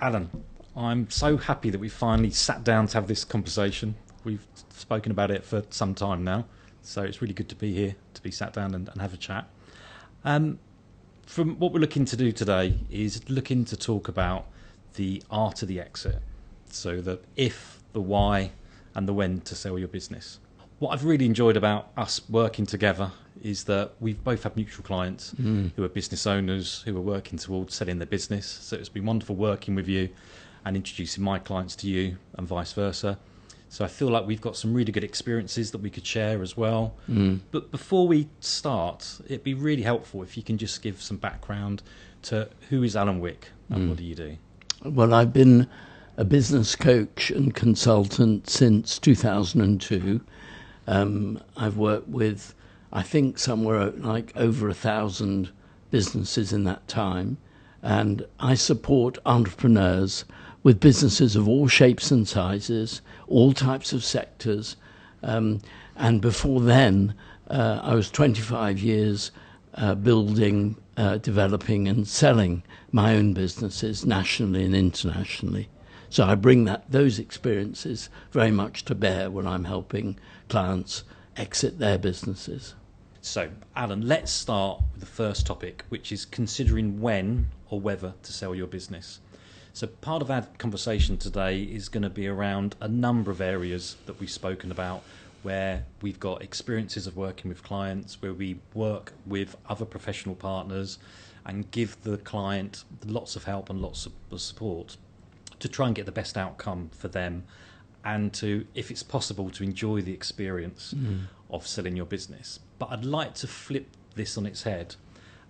Alan, I'm so happy that we finally sat down to have this conversation. We've spoken about it for some time now, so it's really good to be here, to be sat down and have a chat. From what we're looking to do today is looking to talk about the art of the exit, so the if, the why, and the when to sell your business. What I've really enjoyed about us working together is that we've both had mutual clients who are business owners who are working towards selling their business. So it's been wonderful working with you and introducing my clients to you and vice versa. So I feel like we've got some really good experiences that we could share as well. But before we start, it'd be really helpful if you can just give some background to who is Alan Wick and what do you do? Well, I've been a business coach and consultant since 2002. I've worked with, I think, somewhere like over 1,000 businesses in that time. And I support entrepreneurs with businesses of all shapes and sizes, all types of sectors. And before then, I was 25 years building, developing and selling my own businesses nationally and internationally. So I bring those experiences very much to bear when I'm helping clients exit their businesses. So, Alan, let's start with the first topic, which is considering when or whether to sell your business. So part of our conversation today is going to be around a number of areas that we've spoken about, where we've got experiences of working with clients, where we work with other professional partners and give the client lots of help and lots of support to try and get the best outcome for them and to, if it's possible, to enjoy the experience of selling your business. But I'd like to flip this on its head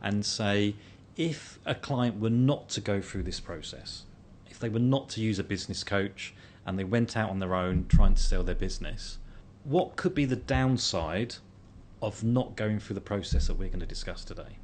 and say, if a client were not to go through this process, if they were not to use a business coach and they went out on their own trying to sell their business, what could be the downside of not going through the process that we're going to discuss today?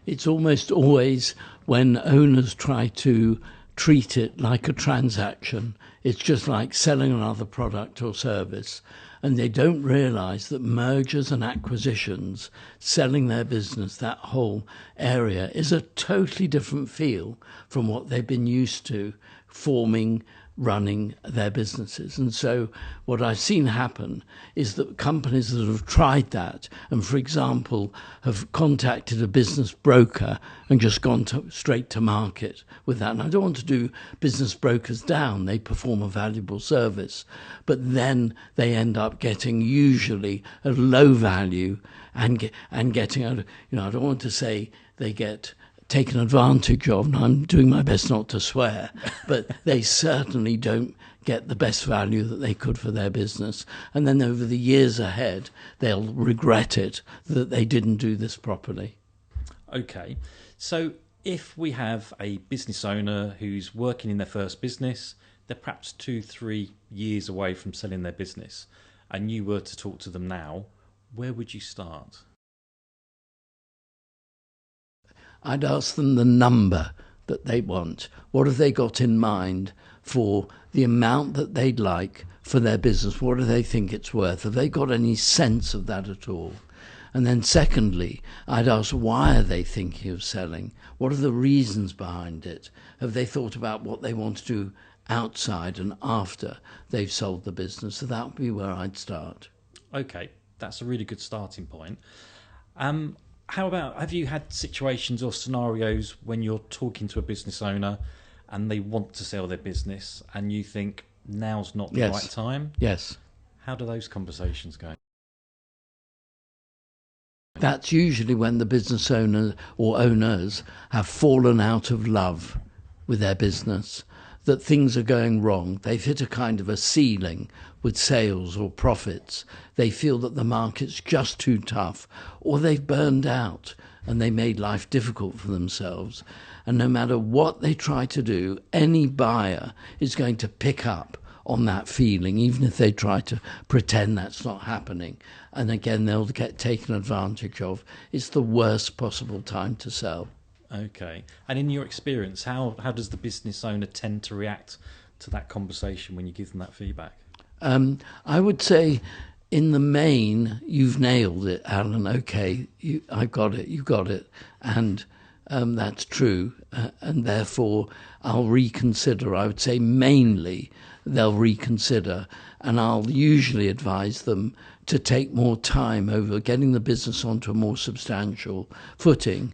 It's almost always when owners try to treat it like a transaction. It's just like selling another product or service. And they don't realise that mergers and acquisitions, selling their business, that whole area, is a totally different feel from what they've been used to forming, running their businesses. And so what I've seen happen is that companies that have tried that and, for example, have contacted a business broker and just gone straight to market with that. And I don't want to do business brokers down. They perform a valuable service. But then they end up getting usually a low value and getting, I don't want to say they get taken advantage of, and I'm doing my best not to swear, but they certainly don't get the best value that they could for their business. And then over the years ahead, they'll regret it that they didn't do this properly. Okay, so if we have a business owner who's working in their first business, they're perhaps 2-3 years away from selling their business, and you were to talk to them now, where would you start? I'd ask them the number that they want. What have they got in mind for the amount that they'd like for their business? What do they think it's worth? Have they got any sense of that at all? And then secondly, I'd ask, why are they thinking of selling? What are the reasons behind it? Have they thought about what they want to do outside and after they've sold the business? So that would be where I'd start. Okay, that's a really good starting point. How about, have you had situations or scenarios when you're talking to a business owner and they want to sell their business and you think now's not the right time? Yes. How do those conversations go? That's usually when the business owner or owners have fallen out of love with their business, that things are going wrong. They've hit a kind of a ceiling with sales or profits. They feel that the market's just too tough, or they've burned out and they made life difficult for themselves. And no matter what they try to do, any buyer is going to pick up on that feeling, even if they try to pretend that's not happening. And again, they'll get taken advantage of. It's the worst possible time to sell. Okay. And in your experience, how does the business owner tend to react to that conversation when you give them that feedback? I would say in the main, you've nailed it, Alan. Okay, I got it. You got it, and that's true. And therefore, I'll reconsider. I would say mainly they'll reconsider, and I'll usually advise them to take more time over getting the business onto a more substantial footing,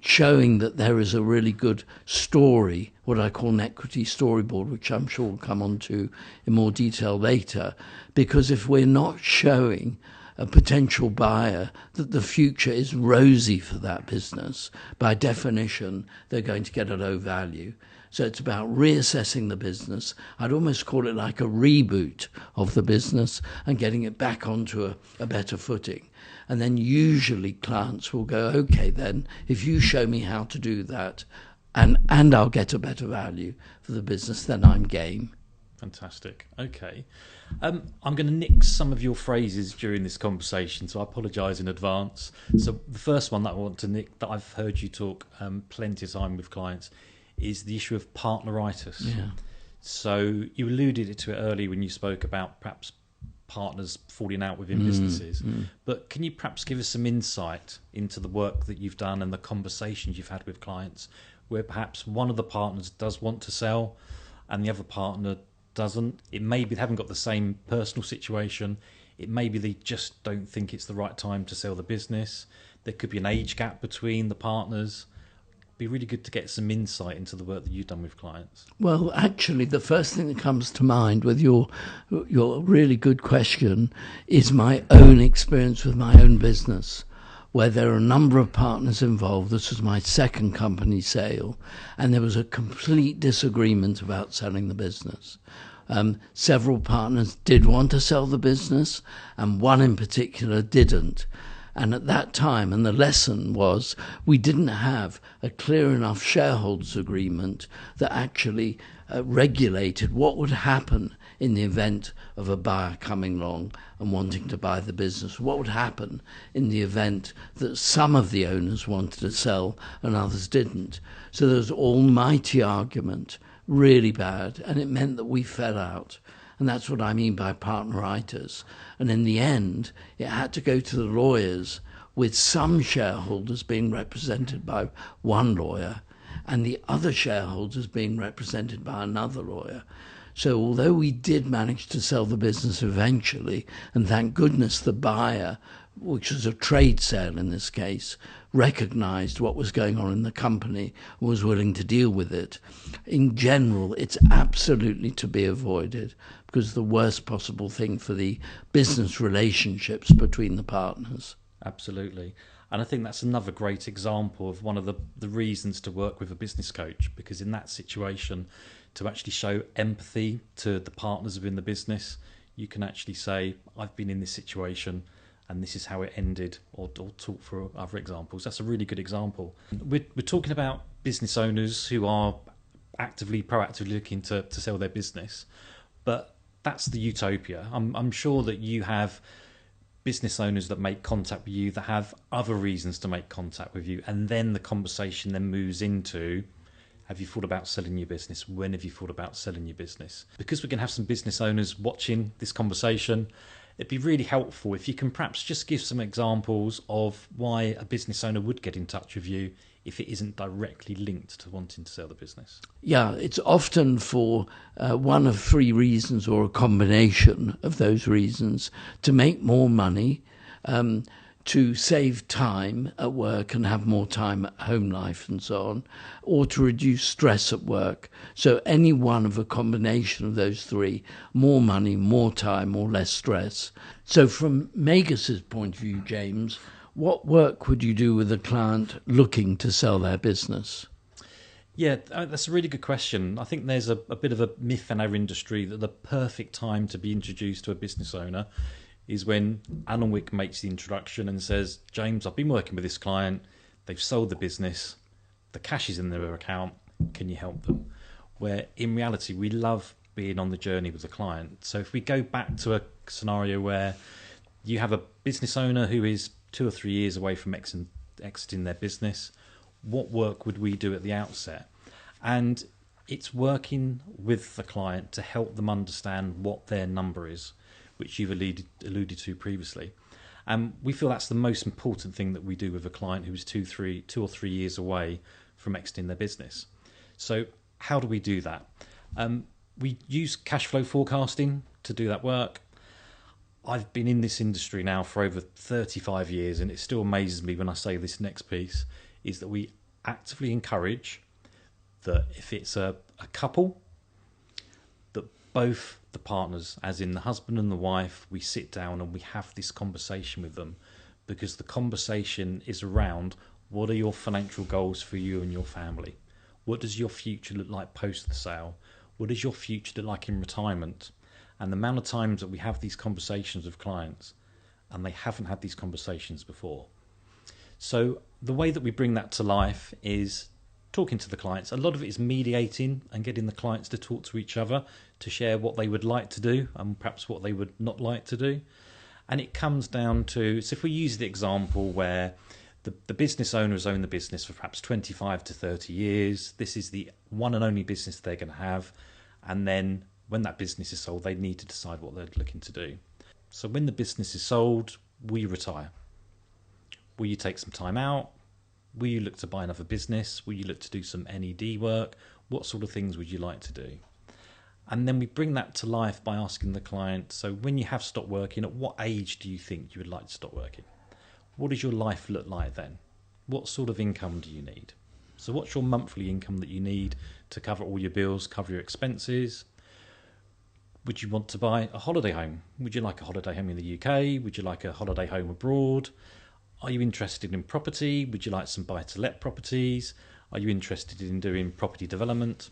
showing that there is a really good story, what I call an equity storyboard, which I'm sure we'll come on to in more detail later. Because if we're not showing a potential buyer that the future is rosy for that business, by definition, they're going to get a low value. So it's about reassessing the business. I'd almost call it like a reboot of the business and getting it back onto a better footing. And then usually clients will go, okay, then if you show me how to do that and I'll get a better value for the business, then I'm game. Fantastic. Okay. I'm going to nick some of your phrases during this conversation, so I apologise in advance. So the first one that I want to nick, that I've heard you talk plenty of time with clients, is the issue of partneritis. Yeah. So you alluded to it earlier when you spoke about perhaps partners falling out within businesses. But can you perhaps give us some insight into the work that you've done and the conversations you've had with clients where perhaps one of the partners does want to sell and the other partner doesn't? It may be they haven't got the same personal situation. It may be they just don't think it's the right time to sell the business. There could be an age gap between the partners. It'd be really good to get some insight into the work that you've done with clients. Well, actually, the first thing that comes to mind with your really good question is my own experience with my own business, where there are a number of partners involved. This was my second company sale, and there was a complete disagreement about selling the business. Several partners did want to sell the business, and one in particular didn't. And at that time, and the lesson was, we didn't have a clear enough shareholders agreement that actually regulated what would happen in the event of a buyer coming along and wanting to buy the business. What would happen in the event that some of the owners wanted to sell and others didn't. So there was an almighty argument, really bad, and it meant that we fell out. And that's what I mean by partneritis. And in the end, it had to go to the lawyers, with some shareholders being represented by one lawyer and the other shareholders being represented by another lawyer. So although we did manage to sell the business eventually, and thank goodness the buyer, which was a trade sale in this case, recognised what was going on in the company and was willing to deal with it, in general, it's absolutely to be avoided, because the worst possible thing for the business relationships between the partners. Absolutely. And I think that's another great example of one of the reasons to work with a business coach, because in that situation, to actually show empathy to the partners within the business, you can actually say, I've been in this situation and this is how it ended, or talk for other examples. That's a really good example. We're talking about business owners who are proactively looking to sell their business, but that's the utopia. I'm sure that you have business owners that make contact with you that have other reasons to make contact with you, and then the conversation then moves into, have you thought about selling your business? When have you thought about selling your business? Because we're going to have some business owners watching this conversation, it'd be really helpful if you can perhaps just give some examples of why a business owner would get in touch with you if it isn't directly linked to wanting to sell the business. Yeah, it's often for one of three reasons, or a combination of those reasons: to make more money, to save time at work and have more time at home life and so on, or to reduce stress at work. So any one of a combination of those three: more money, more time, or less stress. So from Magus's point of view, James, what work would you do with a client looking to sell their business? Yeah, that's a really good question. I think there's a bit of a myth in our industry that the perfect time to be introduced to a business owner is when Alan Wick makes the introduction and says, James, I've been working with this client, they've sold the business, the cash is in their account, can you help them? Where in reality, we love being on the journey with the client. So if we go back to a scenario where you have a business owner who is 2 or 3 years away from exiting their business, what work would we do at the outset? And it's working with the client to help them understand what their number is, which you've alluded to previously. And we feel that's the most important thing that we do with a client who is 2 or 3 years away from exiting their business. So how do we do that? We use cash flow forecasting to do that work. I've been in this industry now for over 35 years, and it still amazes me when I say this next piece, is that we actively encourage that if it's a couple, that both the partners, as in the husband and the wife, we sit down and we have this conversation with them, because the conversation is around what are your financial goals for you and your family? What does your future look like post the sale? What does your future look like in retirement? And the amount of times that we have these conversations with clients and they haven't had these conversations before. So the way that we bring that to life is talking to the clients. A lot of it is mediating and getting the clients to talk to each other, to share what they would like to do and perhaps what they would not like to do. And it comes down to, so if we use the example where the business owner has owned the business for perhaps 25 to 30 years, this is the one and only business they're going to have. And then when that business is sold, they need to decide what they're looking to do. So when the business is sold, will you retire? Will you take some time out? Will you look to buy another business? Will you look to do some NED work? What sort of things would you like to do? And then we bring that to life by asking the client, so when you have stopped working, at what age do you think you would like to stop working? What does your life look like then? What sort of income do you need? So what's your monthly income that you need to cover all your bills, cover your expenses? Would you want to buy a holiday home? Would you like a holiday home in the UK? Would you like a holiday home abroad? Are you interested in property? Would you like some buy-to-let properties? Are you interested in doing property development?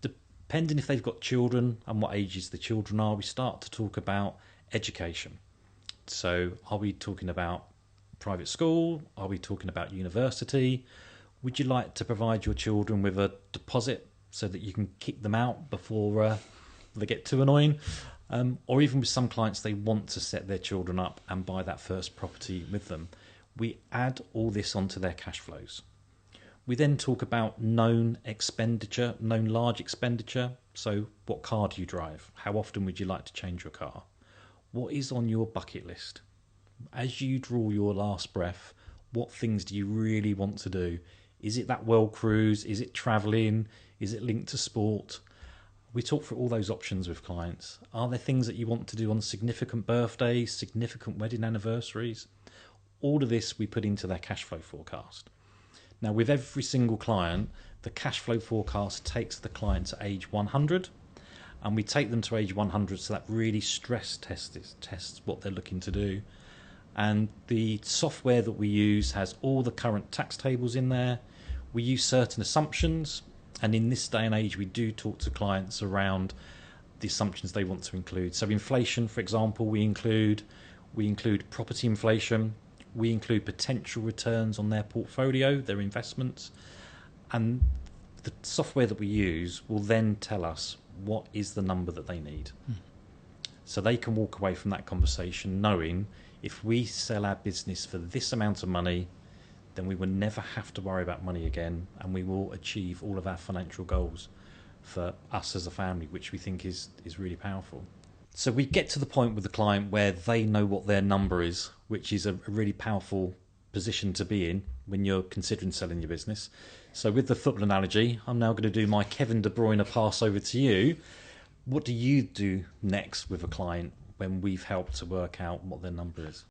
Depending if they've got children and what ages the children are, we start to talk about education. So are we talking about private school? Are we talking about university? Would you like to provide your children with a deposit so that you can kick them out before they get too annoying? Or even with some clients, they want to set their children up and buy that first property with them. We add all this onto their cash flows. We then talk about known expenditure, known large expenditure. So what car do you drive? How often would you like to change your car? What is on your bucket list? As you draw your last breath, what things do you really want to do? Is it that world cruise? Is it travelling? Is it linked to sport? We talk through all those options with clients. Are there things that you want to do on significant birthdays, significant wedding anniversaries? All of this we put into their cash flow forecast. Now, with every single client, the cash flow forecast takes the client to age 100, and we take them to age 100, so that really stress tests what they're looking to do. And the software that we use has all the current tax tables in there. We use certain assumptions, and in this day and age, we do talk to clients around the assumptions they want to include. So inflation, for example, we include property inflation, we include potential returns on their portfolio, their investments, and the software that we use will then tell us what is the number that they need. So they can walk away from that conversation knowing if we sell our business for this amount of money, then we will never have to worry about money again, and we will achieve all of our financial goals for us as a family, which we think is really powerful. So we get to the point with the client where they know what their number is, which is a really powerful position to be in when you're considering selling your business. So with the football analogy, I'm now going to do my Kevin De Bruyne pass over to you. What do you do next with a client when we've helped to work out what their number is?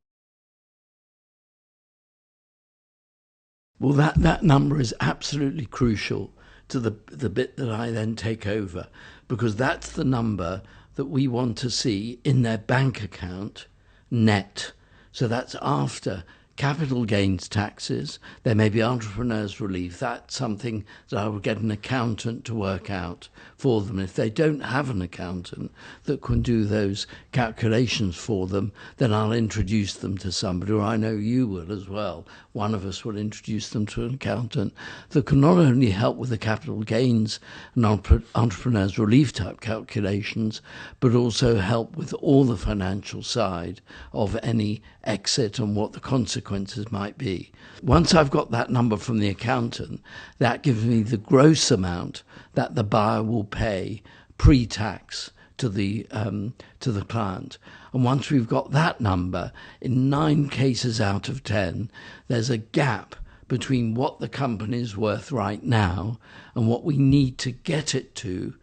Well, that number is absolutely crucial to the bit that I then take over, because that's the number that we want to see in their bank account net. So that's after capital gains taxes. There may be entrepreneurs relief. That's something that I would get an accountant to work out for them. If they don't have an accountant that can do those calculations for them, then I'll introduce them to somebody, or I know you will as well. One of us will introduce them to an accountant that can not only help with the capital gains and entrepreneurs relief type calculations, but also help with all the financial side of any exit and what the consequences might be. Once I've got that number from the accountant, that gives me the gross amount that the buyer will pay pre-tax to the client. And once we've got that number, in 9 cases out of 10, there's a gap between what the company is worth right now and what we need to get it to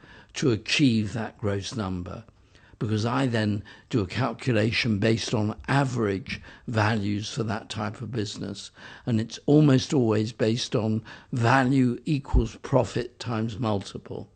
achieve that gross number. Because I then do a calculation based on average values for that type of business. And it's almost always based on value equals profit times multiple.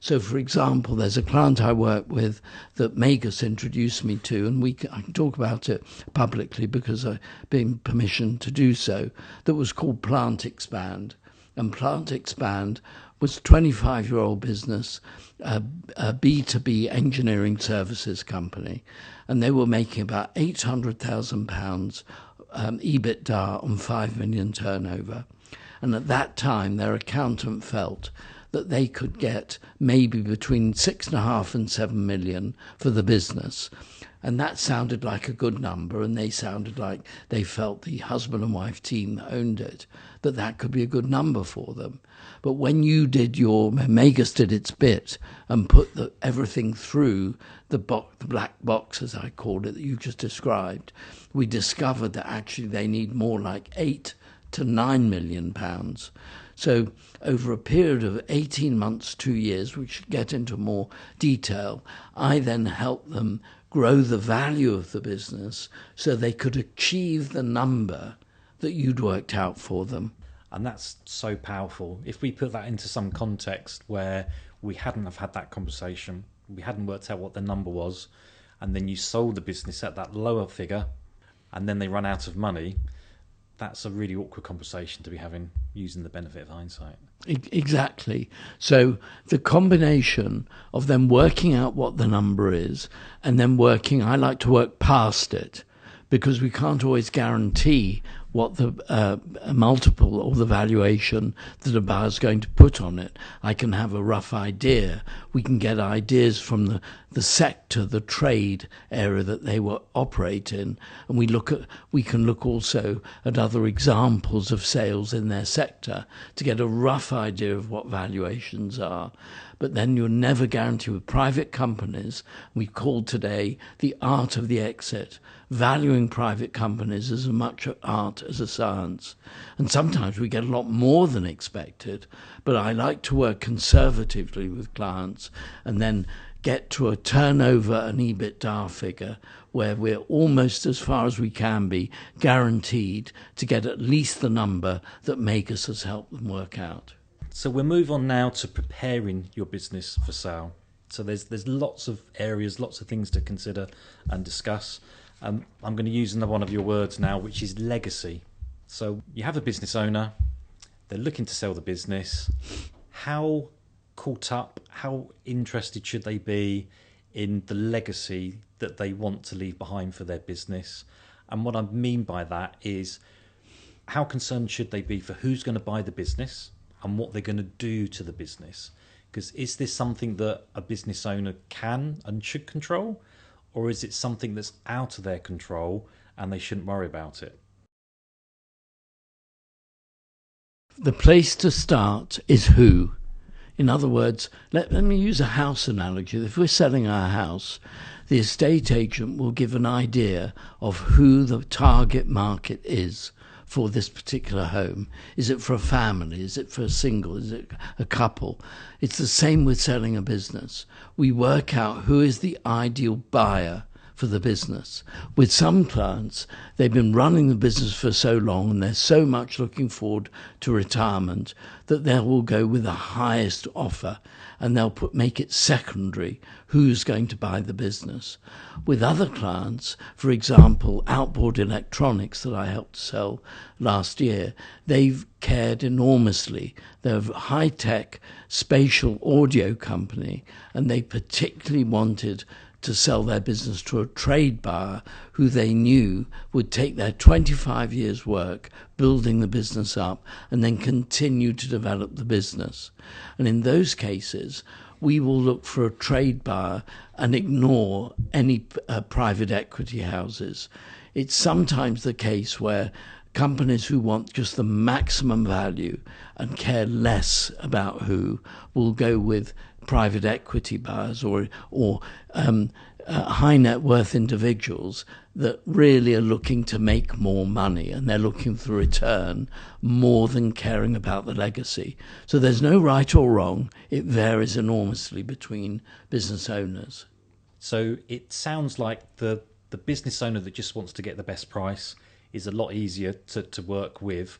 So, for example, there's a client I work with that Magus introduced me to, and I can talk about it publicly because I've been permissioned to do so, that was called Plant Expand. And Plant Expand was a 25-year-old business, a B2B engineering services company, and they were making about £800,000 EBITDA on 5 million turnover. And at that time, their accountant felt that they could get maybe between 6.5 and 7 million for the business. And that sounded like a good number, and they sounded like they felt, the husband and wife team that owned it, that could be a good number for them. But when you did Magus did its bit and put everything through the black box, as I called it, that you just described, we discovered that actually they need more like 8 to 9 million pounds. So over a period of 18 months, 2 years, we should get into more detail, I then helped them grow the value of the business so they could achieve the number that you'd worked out for them. And that's so powerful. If we put that into some context where we hadn't have had that conversation, we hadn't worked out what the number was, and then you sold the business at that lower figure, and then they run out of money, that's a really awkward conversation to be having using the benefit of hindsight. Exactly. So the combination of them working out what the number is and then I like to work past it, because we can't always guarantee what the multiple or the valuation that a buyer's going to put on it. I can have a rough idea. We can get ideas from the sector, the trade area that they will operate in, and we can look also at other examples of sales in their sector to get a rough idea of what valuations are. But then you're never guaranteed with private companies. We've called today the art of the exit. Valuing private companies is as much an art as a science. And sometimes we get a lot more than expected, but I like to work conservatively with clients and then get to a turnover and EBITDA figure where we're almost, as far as we can be, guaranteed to get at least the number that Magus has helped them work out. So we'll move on now to preparing your business for sale. So there's lots of areas, lots of things to consider and discuss. I'm going to use another one of your words now, which is legacy. So you have a business owner, they're looking to sell the business. How caught up, how interested should they be in the legacy that they want to leave behind for their business? And what I mean by that is, how concerned should they be for who's going to buy the business and what they're going to do to the business? Because is this something that a business owner can and should control? Or is it something that's out of their control and they shouldn't worry about it? The place to start is who. In other words, let me use a house analogy. If we're selling our house, the estate agent will give an idea of who the target market is for this particular home. Is it for a family? Is it for a single? Is it a couple? It's the same with selling a business. We work out who is the ideal buyer for the business. With some clients, they've been running the business for so long and they're so much looking forward to retirement that they will go with the highest offer and they'll make it secondary who's going to buy the business. With other clients, for example, outboard electronics that I helped sell last year, they've cared enormously. They're a high-tech spatial audio company and they particularly wanted to sell their business to a trade buyer who they knew would take their 25 years' work building the business up and then continue to develop the business. And in those cases, we will look for a trade buyer and ignore any private equity houses. It's sometimes the case where companies who want just the maximum value and care less about who will go with private equity buyers or high net worth individuals that really are looking to make more money, and they're looking for return more than caring about the legacy. So there's no right or wrong. It varies enormously between business owners. So it sounds like the business owner that just wants to get the best price is a lot easier to work with.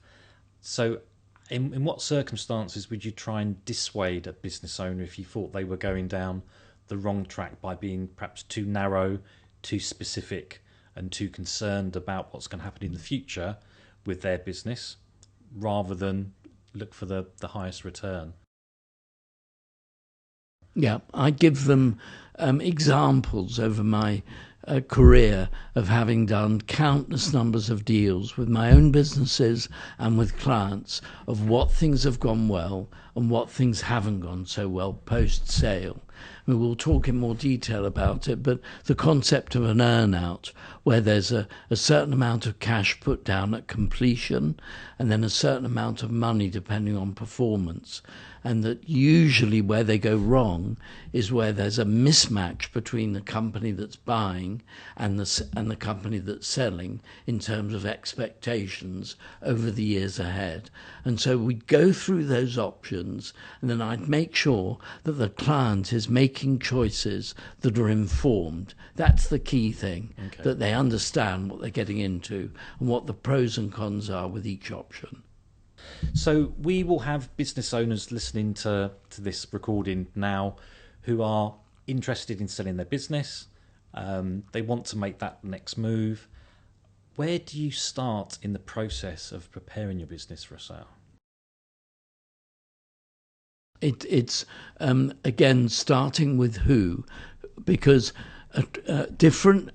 So in what circumstances would you try and dissuade a business owner if you thought they were going down the wrong track by being perhaps too narrow, too specific, and too concerned about what's going to happen in the future with their business, rather than look for the highest return? Yeah, I give them examples over my career of having done countless numbers of deals with my own businesses and with clients, of what things have gone well and what things haven't gone so well post-sale. We will talk in more detail about it, but the concept of an earn-out, where there's a certain amount of cash put down at completion and then a certain amount of money depending on performance, and that usually where they go wrong is where there's a mismatch between the company that's buying and the company that's selling in terms of expectations over the years ahead. And so we go through those options, and then I'd make sure that the client is making choices that are informed. That's the key thing, okay, that they understand what they're getting into and what the pros and cons are with each option. So we will have business owners listening to this recording now who are interested in selling their business. They want to make that next move. Where do you start in the process of preparing your business for a sale? It's again, starting with who, because different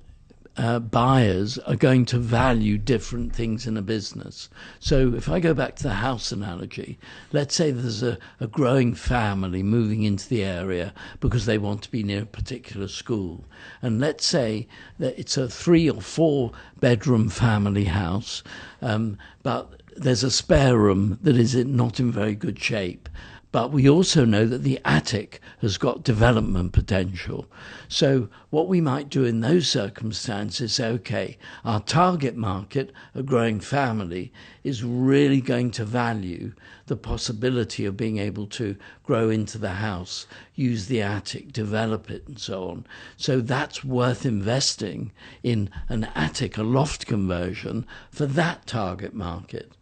buyers are going to value different things in a business. So if I go back to the house analogy, let's say there's a growing family moving into the area because they want to be near a particular school. And let's say that it's a 3 or 4 bedroom family house, but there's a spare room that is not in very good shape. But we also know that the attic has got development potential. So what we might do in those circumstances, say, okay, our target market, a growing family, is really going to value the possibility of being able to grow into the house, use the attic, develop it, and so on. So that's worth investing in an attic, a loft conversion for that target market.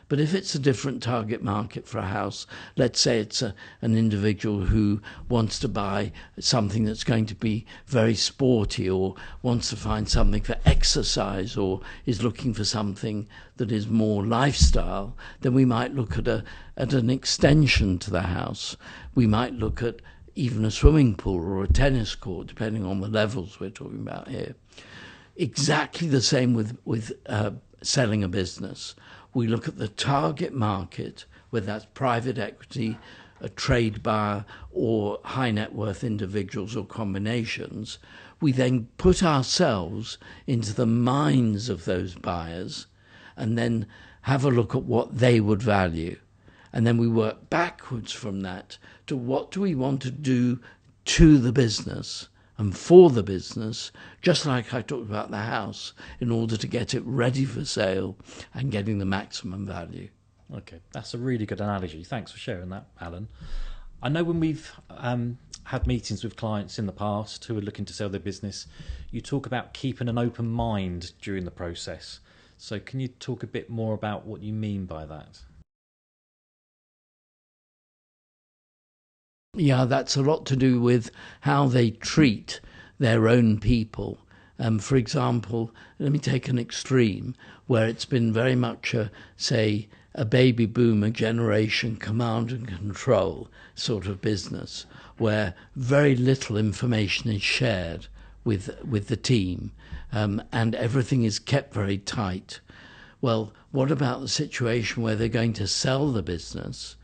But if it's a different target market for a house, let's say it's an individual who wants to buy something that's going to be very sporty, or wants to find something for exercise, or is looking for something that is more lifestyle, then we might look at an extension to the house. We might look at even a swimming pool or a tennis court, depending on the levels we're talking about here. Exactly the same with selling a business. We look at the target market, whether that's private equity, a trade buyer, or high net worth individuals or combinations. We then put ourselves into the minds of those buyers and then have a look at what they would value. And then we work backwards from that to what do we want to do to the business and for the business, just like I talked about the house, in order to get it ready for sale and getting the maximum value. Okay, that's a really good analogy. Thanks for sharing that, Alan. I know when we've had meetings with clients in the past who are looking to sell their business, you talk about keeping an open mind during the process. So can you talk a bit more about what you mean by that? Yeah, that's a lot to do with how they treat their own people. For example, let me take an extreme where it's been very much, say, a baby boomer generation command and control sort of business, where very little information is shared with the team, and everything is kept very tight. Well, what about the situation where they're going to sell the business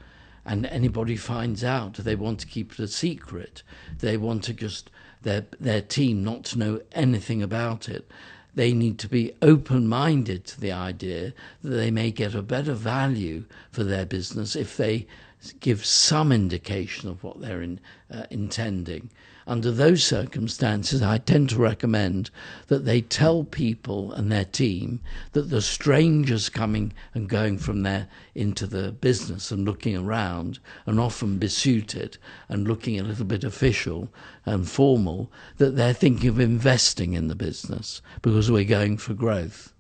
and anybody finds out? They want to keep it a secret. They want to just their team not to know anything about it. They need to be open-minded to the idea that they may get a better value for their business if they give some indication of what they're intending. Under those circumstances, I tend to recommend that they tell people and their team that the strangers coming and going from there into the business and looking around, and often besuited and looking a little bit official and formal, that they're thinking of investing in the business because we're going for growth.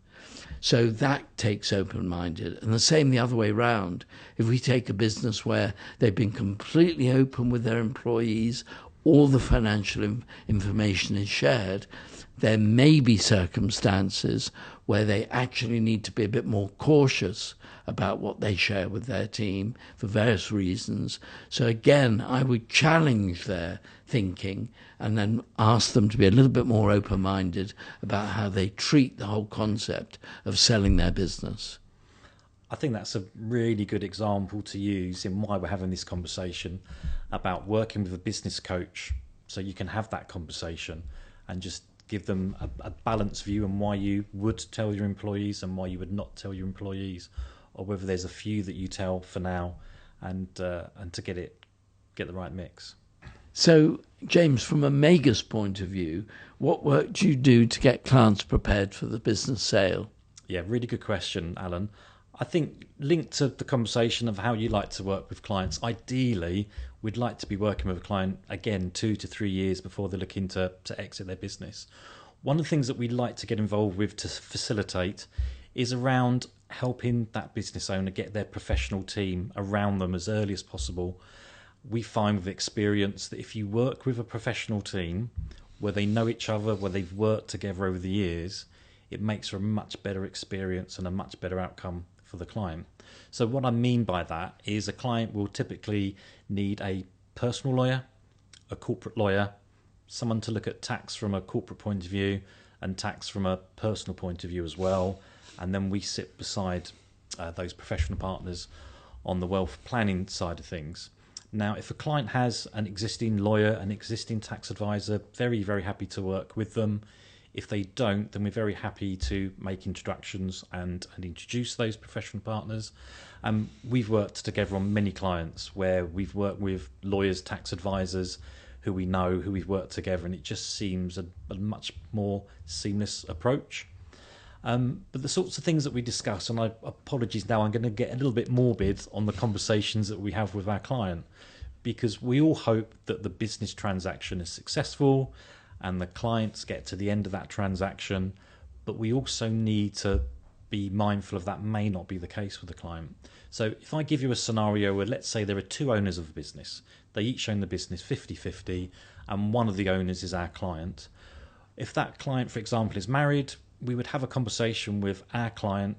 So that takes open-minded. And the same the other way round. If we take a business where they've been completely open with their employees, all the financial information is shared, there may be circumstances where they actually need to be a bit more cautious about what they share with their team for various reasons. So again, I would challenge their thinking and then ask them to be a little bit more open-minded about how they treat the whole concept of selling their business. I think that's a really good example to use in why we're having this conversation about working with a business coach, so you can have that conversation and just give them a balanced view on why you would tell your employees and why you would not tell your employees, or whether there's a few that you tell for now, and to get the right mix. So, James, from a Magus point of view, what work do you do to get clients prepared for the business sale? Yeah, really good question, Alan. I think linked to the conversation of how you like to work with clients, ideally, we'd like to be working with a client, again, 2 to 3 years before they're looking to exit their business. One of the things that we'd like to get involved with to facilitate is around helping that business owner get their professional team around them as early as possible. We find with experience that if you work with a professional team where they know each other, where they've worked together over the years, it makes for a much better experience and a much better outcome for the client. So what I mean by that is a client will typically need a personal lawyer, a corporate lawyer, someone to look at tax from a corporate point of view and tax from a personal point of view as well. And then we sit beside those professional partners on the wealth planning side of things. Now, if a client has an existing lawyer, an existing tax advisor, very, very happy to work with them. If they don't, then we're very happy to make introductions and introduce those professional partners. We've worked together on many clients where we've worked with lawyers, tax advisors who we know, who we've worked together, and it just seems a much more seamless approach. But the sorts of things that we discuss, and apologies now, I'm going to get a little bit morbid on the conversations that we have with our client, because we all hope that the business transaction is successful and the clients get to the end of that transaction, but we also need to be mindful of that may not be the case with the client. So if I give you a scenario where, let's say there are two owners of a business, they each own the business 50-50, and one of the owners is our client. If that client, for example, is married, we would have a conversation with our client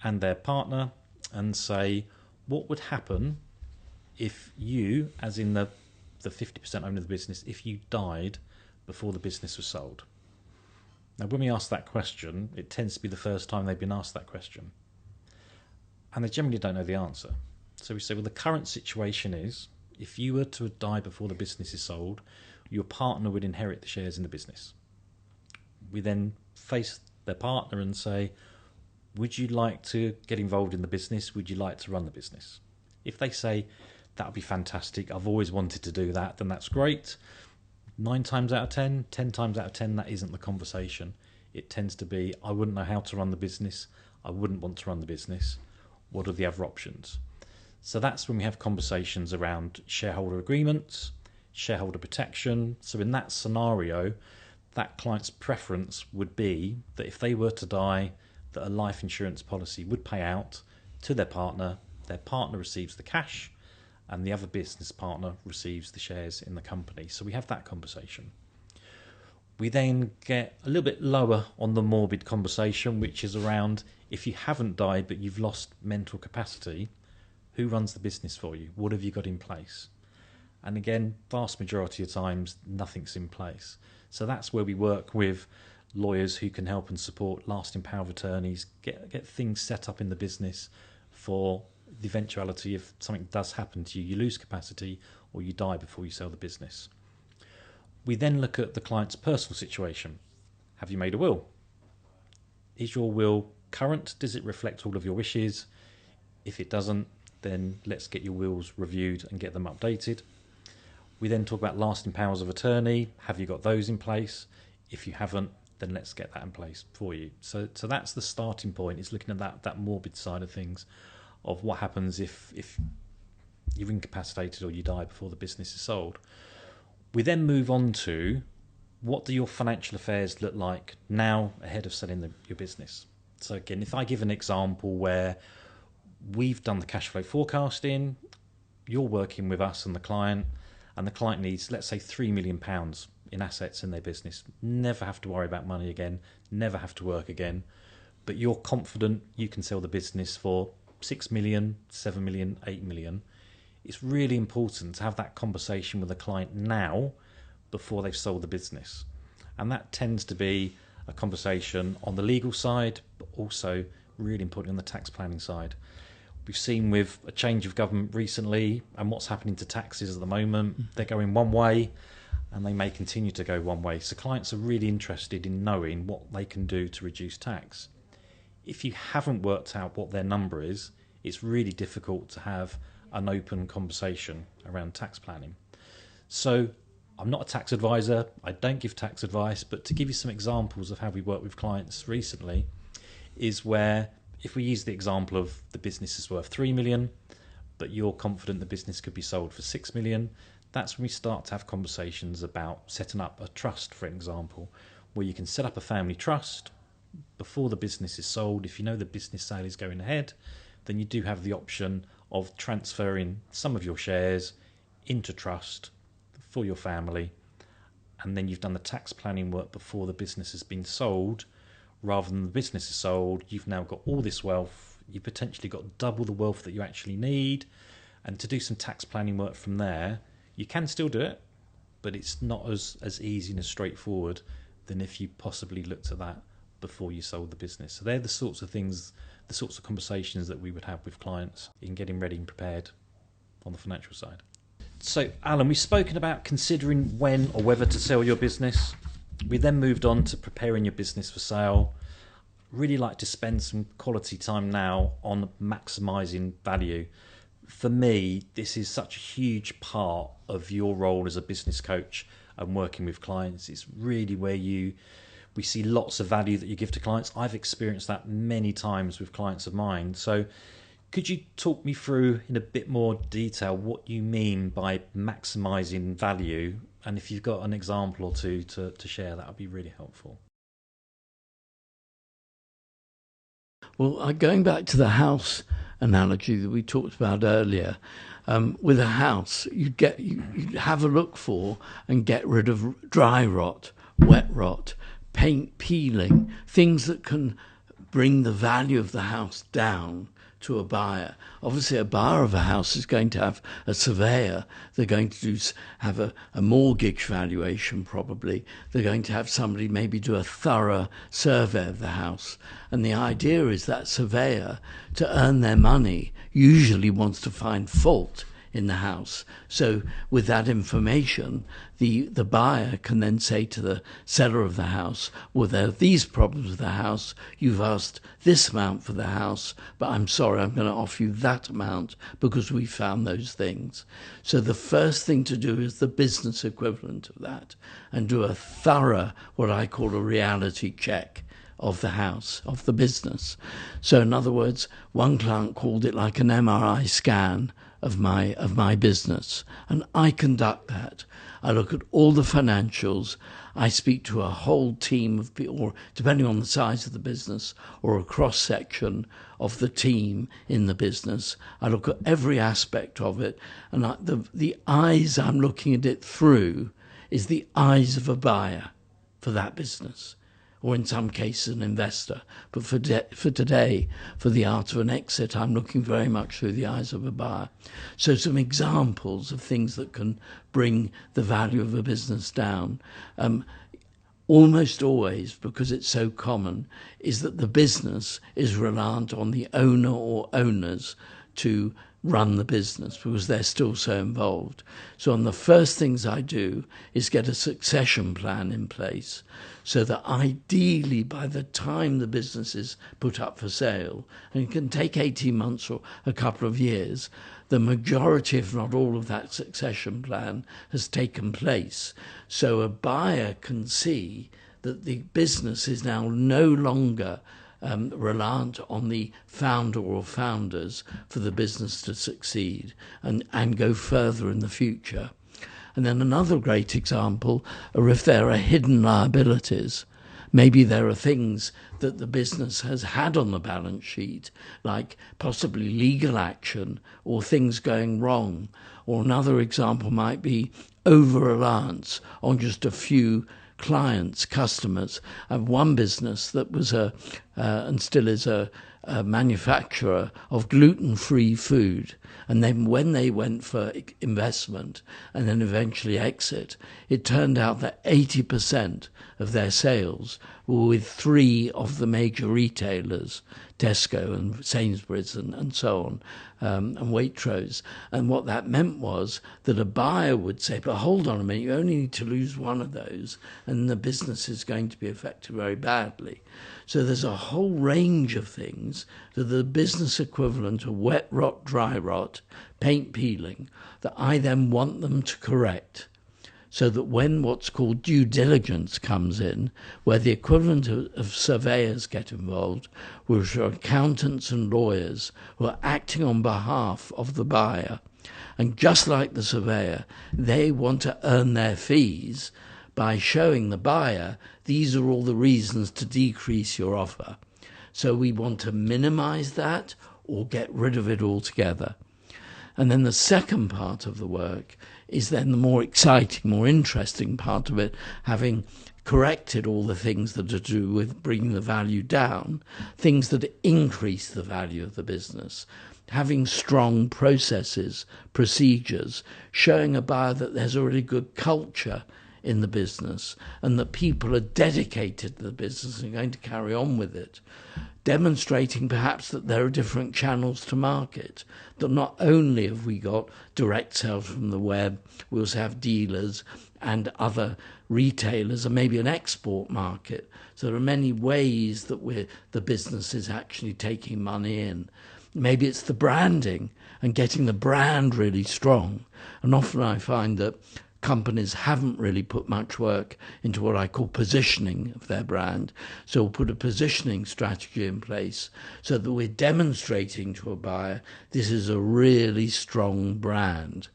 and their partner and say, what would happen if you, as in the 50% owner of the business, if you died before the business was sold? Now, when we ask that question, it tends to be the first time they've been asked that question. And they generally don't know the answer. So we say, well, the current situation is, if you were to die before the business is sold, your partner would inherit the shares in the business. We then face their partner and say, would you like to get involved in the business? Would you like to run the business? If they say, that would be fantastic, I've always wanted to do that, then that's great. 9 times out of 10, 10 times out of 10, that isn't the conversation. It tends to be, I wouldn't know how to run the business. I wouldn't want to run the business. What are the other options? So that's when we have conversations around shareholder agreements, shareholder protection. So in that scenario, that client's preference would be that if they were to die, that a life insurance policy would pay out to their partner receives the cash, and the other business partner receives the shares in the company. So we have that conversation. We then get a little bit lower on the morbid conversation, which is around, if you haven't died but you've lost mental capacity, who runs the business for you? What have you got in place? And again, vast majority of times, nothing's in place. So that's where we work with lawyers who can help and support lasting power of attorneys, get things set up in the business for the eventuality if something does happen to you, you lose capacity or you die before you sell the business. We then look at the client's personal situation. Have you made a will? Is your will current? Does it reflect all of your wishes? If it doesn't, then let's get your wills reviewed and get them updated. We then talk about lasting powers of attorney. Have you got those in place? If you haven't, then let's get that in place for you. So that's the starting point, is looking at that morbid side of things, of what happens if you're incapacitated or you die before the business is sold. We then move on to, what do your financial affairs look like now ahead of selling your business? So again, if I give an example where we've done the cash flow forecasting, you're working with us and the client needs, let's say, £3 million in assets in their business, never have to worry about money again, never have to work again, but you're confident you can sell the business for 6 million, 7 million, 8 million. It's really important to have that conversation with the client now before they've sold the business. And that tends to be a conversation on the legal side, but also really important on the tax planning side. We've seen with a change of government recently and what's happening to taxes at the moment, they're going one way and they may continue to go one way. So clients are really interested in knowing what they can do to reduce tax. If you haven't worked out what their number is, it's really difficult to have an open conversation around tax planning. So I'm not a tax advisor, I don't give tax advice, but to give you some examples of how we work with clients recently is where, if we use the example of the business is worth 3 million, but you're confident the business could be sold for 6 million, that's when we start to have conversations about setting up a trust, for example, where you can set up a family trust before the business is sold. If you know the business sale is going ahead, then you do have the option of transferring some of your shares into trust for your family, and then you've done the tax planning work before the business has been sold. Rather than the business is sold, you've now got all this wealth, you've potentially got double the wealth that you actually need, and to do some tax planning work from there, you can still do it, but it's not as easy and as straightforward than if you possibly looked at that before you sold the business. So they're the sorts of things, the sorts of conversations that we would have with clients in getting ready and prepared on the financial side. So Alan, we've spoken about considering when or whether to sell your business. We then moved on to preparing your business for sale. Really like to spend some quality time now on maximising value. For me, this is such a huge part of your role as a business coach and working with clients. It's really where we see lots of value that you give to clients. I've experienced that many times with clients of mine. So could you talk me through in a bit more detail what you mean by maximising value? And if you've got an example or two to share, that would be really helpful. Well, going back to the house analogy that we talked about earlier, with a house, you'd have a look for and get rid of dry rot, wet rot, paint peeling, things that can bring the value of the house down to a buyer. Obviously, a buyer of a house is going to have a surveyor. They're going to have a mortgage valuation probably. They're going to have somebody maybe do a thorough survey of the house. And the idea is that surveyor, to earn their money, usually wants to find fault in the house. So with that information, the buyer can then say to the seller of the house, well, there are these problems with the house. You've asked this amount for the house, but I'm sorry, I'm going to offer you that amount because we found those things. So the first thing to do is the business equivalent of that and do a thorough, what I call a reality check of the house, of the business. So in other words, one client called it like an MRI scan of my business, and I conduct that. I look at all the financials. I speak to a whole team of people, or depending on the size of the business, or a cross section of the team in the business. I look at every aspect of it, and the eyes I'm looking at it through is the eyes of a buyer for that business, or in some cases an investor. But for today, for the art of an exit, I'm looking very much through the eyes of a buyer. So some examples of things that can bring the value of a business down. Almost always, because it's so common, is that the business is reliant on the owner or owners to run the business because they're still so involved. So one of the first things I do is get a succession plan in place so that ideally by the time the business is put up for sale, and it can take 18 months or a couple of years, the majority, if not all, of that succession plan has taken place. So a buyer can see that the business is now no longer reliant on the founder or founders for the business to succeed and go further in the future. And then another great example are if there are hidden liabilities. Maybe there are things that the business has had on the balance sheet, like possibly legal action or things going wrong. Or another example might be over-reliance on just a few clients, customers. I have one business that was and still is a manufacturer of gluten-free food. And then when they went for investment and then eventually exit, it turned out that 80% of their sales were with 3 of the major retailers, Tesco and Sainsbury's and so on, and Waitrose. And what that meant was that a buyer would say, but hold on a minute, you only need to lose one of those and the business is going to be affected very badly. So there's a whole range of things that the business equivalent of wet rot, dry rot, paint peeling, that I then want them to correct. So that when what's called due diligence comes in, where the equivalent of surveyors get involved, which are accountants and lawyers who are acting on behalf of the buyer, and just like the surveyor, they want to earn their fees by showing the buyer these are all the reasons to decrease your offer. So we want to minimize that or get rid of it altogether. And then the second part of the work is then the more exciting, more interesting part of it, having corrected all the things that are to do with bringing the value down, things that increase the value of the business, having strong processes, procedures, showing a buyer that there's a really good culture in the business and that people are dedicated to the business and going to carry on with it, demonstrating perhaps that there are different channels to market, that not only have we got direct sales from the web, we also have dealers and other retailers and maybe an export market. So there are many ways that the business is actually taking money in. Maybe it's the branding and getting the brand really strong. And often I find that companies haven't really put much work into what I call positioning of their brand. So we'll put a positioning strategy in place so that we're demonstrating to a buyer this is a really strong brand.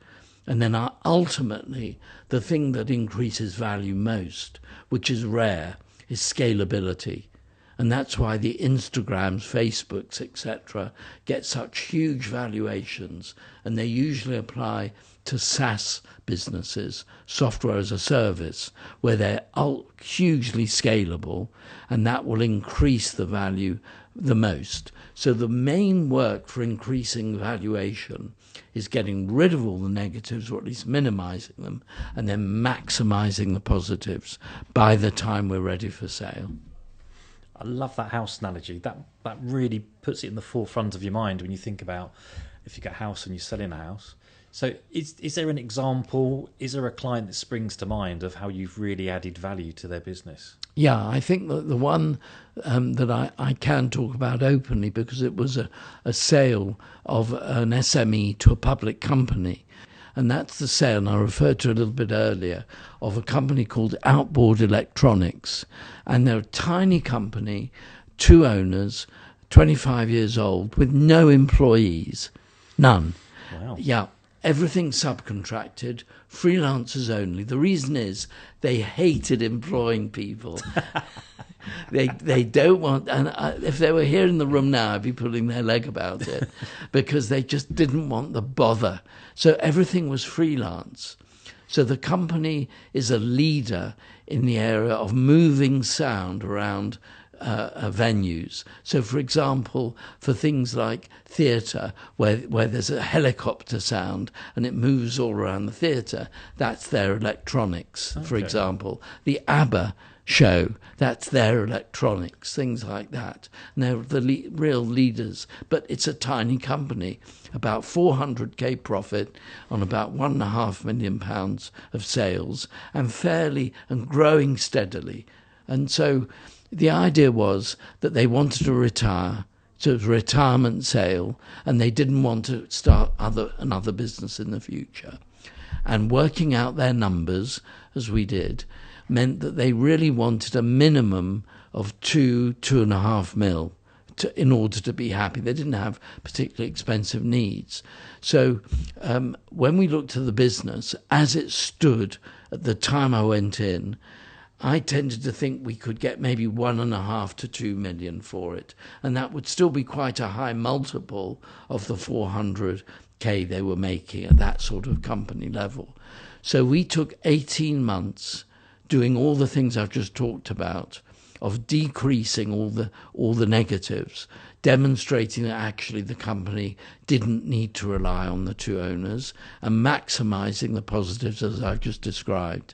And then ultimately, the thing that increases value most, which is rare, is scalability. And that's why the Instagrams, Facebooks, etc. get such huge valuations, and they usually apply to SaaS businesses, software as a service, where they're hugely scalable, and that will increase the value the most. So the main work for increasing valuation is getting rid of all the negatives, or at least minimizing them, and then maximizing the positives by the time we're ready for sale. I love that house analogy. That really puts it in the forefront of your mind when you think about if you've got a house and you're selling a house. So is there an example, is there a client that springs to mind of how you've really added value to their business? Yeah, I think that the one that I can talk about openly, because it was a sale of an SME to a public company. And that's the sale, and I referred to it a little bit earlier, of a company called Outboard Electronics. And they're a tiny company, 2 owners, 25 years old, with no employees. None. Wow. Yeah. Everything subcontracted, freelancers only. The reason is they hated employing people. They don't want, and if they were here in the room now, I'd be pulling their leg about it, because they just didn't want the bother. So everything was freelance. So the company is a leader in the area of moving sound around venues. So, for example, for things like theatre, where there's a helicopter sound and it moves all around the theatre, that's their electronics, for example. The ABBA show. That's their electronics, things like that. And they're the real leaders, but it's a tiny company, about 400k profit on about £1.5 million of sales, and growing steadily. And so the idea was that they wanted to retire. So it was a retirement sale, and they didn't want to start another business in the future. And working out their numbers, as we did, meant that they really wanted a minimum of 2.5 mil in order to be happy. They didn't have particularly expensive needs. So when we looked at the business, as it stood at the time I went in, I tended to think we could get maybe 1.5 to 2 million for it. And that would still be quite a high multiple of the 400k they were making at that sort of company level. So we took 18 months doing all the things I've just talked about, of decreasing all the negatives, demonstrating that actually the company didn't need to rely on the two owners, and maximizing the positives as I've just described.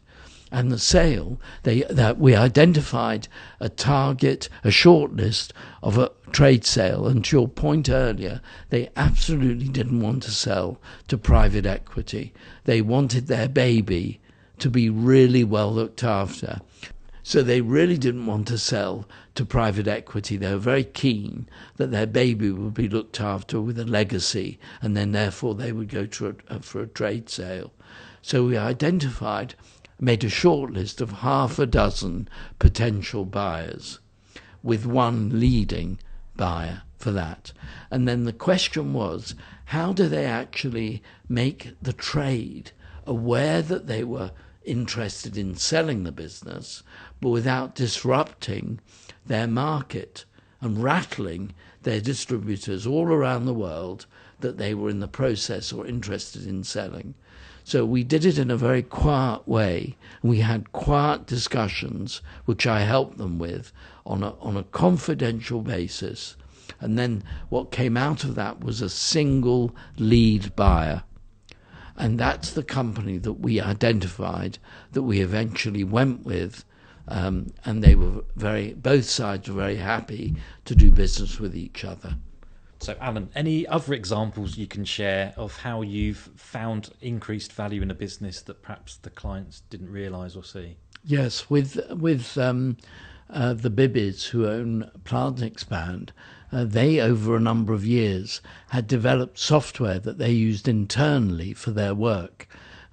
And the sale, that we identified a target, a short list of a trade sale. And to your point earlier, they absolutely didn't want to sell to private equity. They wanted their baby to be really well looked after. So they really didn't want to sell to private equity. They were very keen that their baby would be looked after with a legacy, and then therefore they would go for a trade sale. So we made a short list of 6 potential buyers, with one leading buyer for that. And then the question was, how do they actually make the trade aware that they were interested in selling the business, but without disrupting their market and rattling their distributors all around the world that they were in the process or interested in selling? So we did it in a very quiet way. We had quiet discussions, which I helped them with on a confidential basis. And then what came out of that was a single lead buyer. And that's the company that we identified, that we eventually went with. And they were both sides were very happy to do business with each other. So, Alan, any other examples you can share of how you've found increased value in a business that perhaps the clients didn't realise or see? Yes, with the Bibbies, who own Plant and Expand, they, over a number of years, had developed software that they used internally for their work.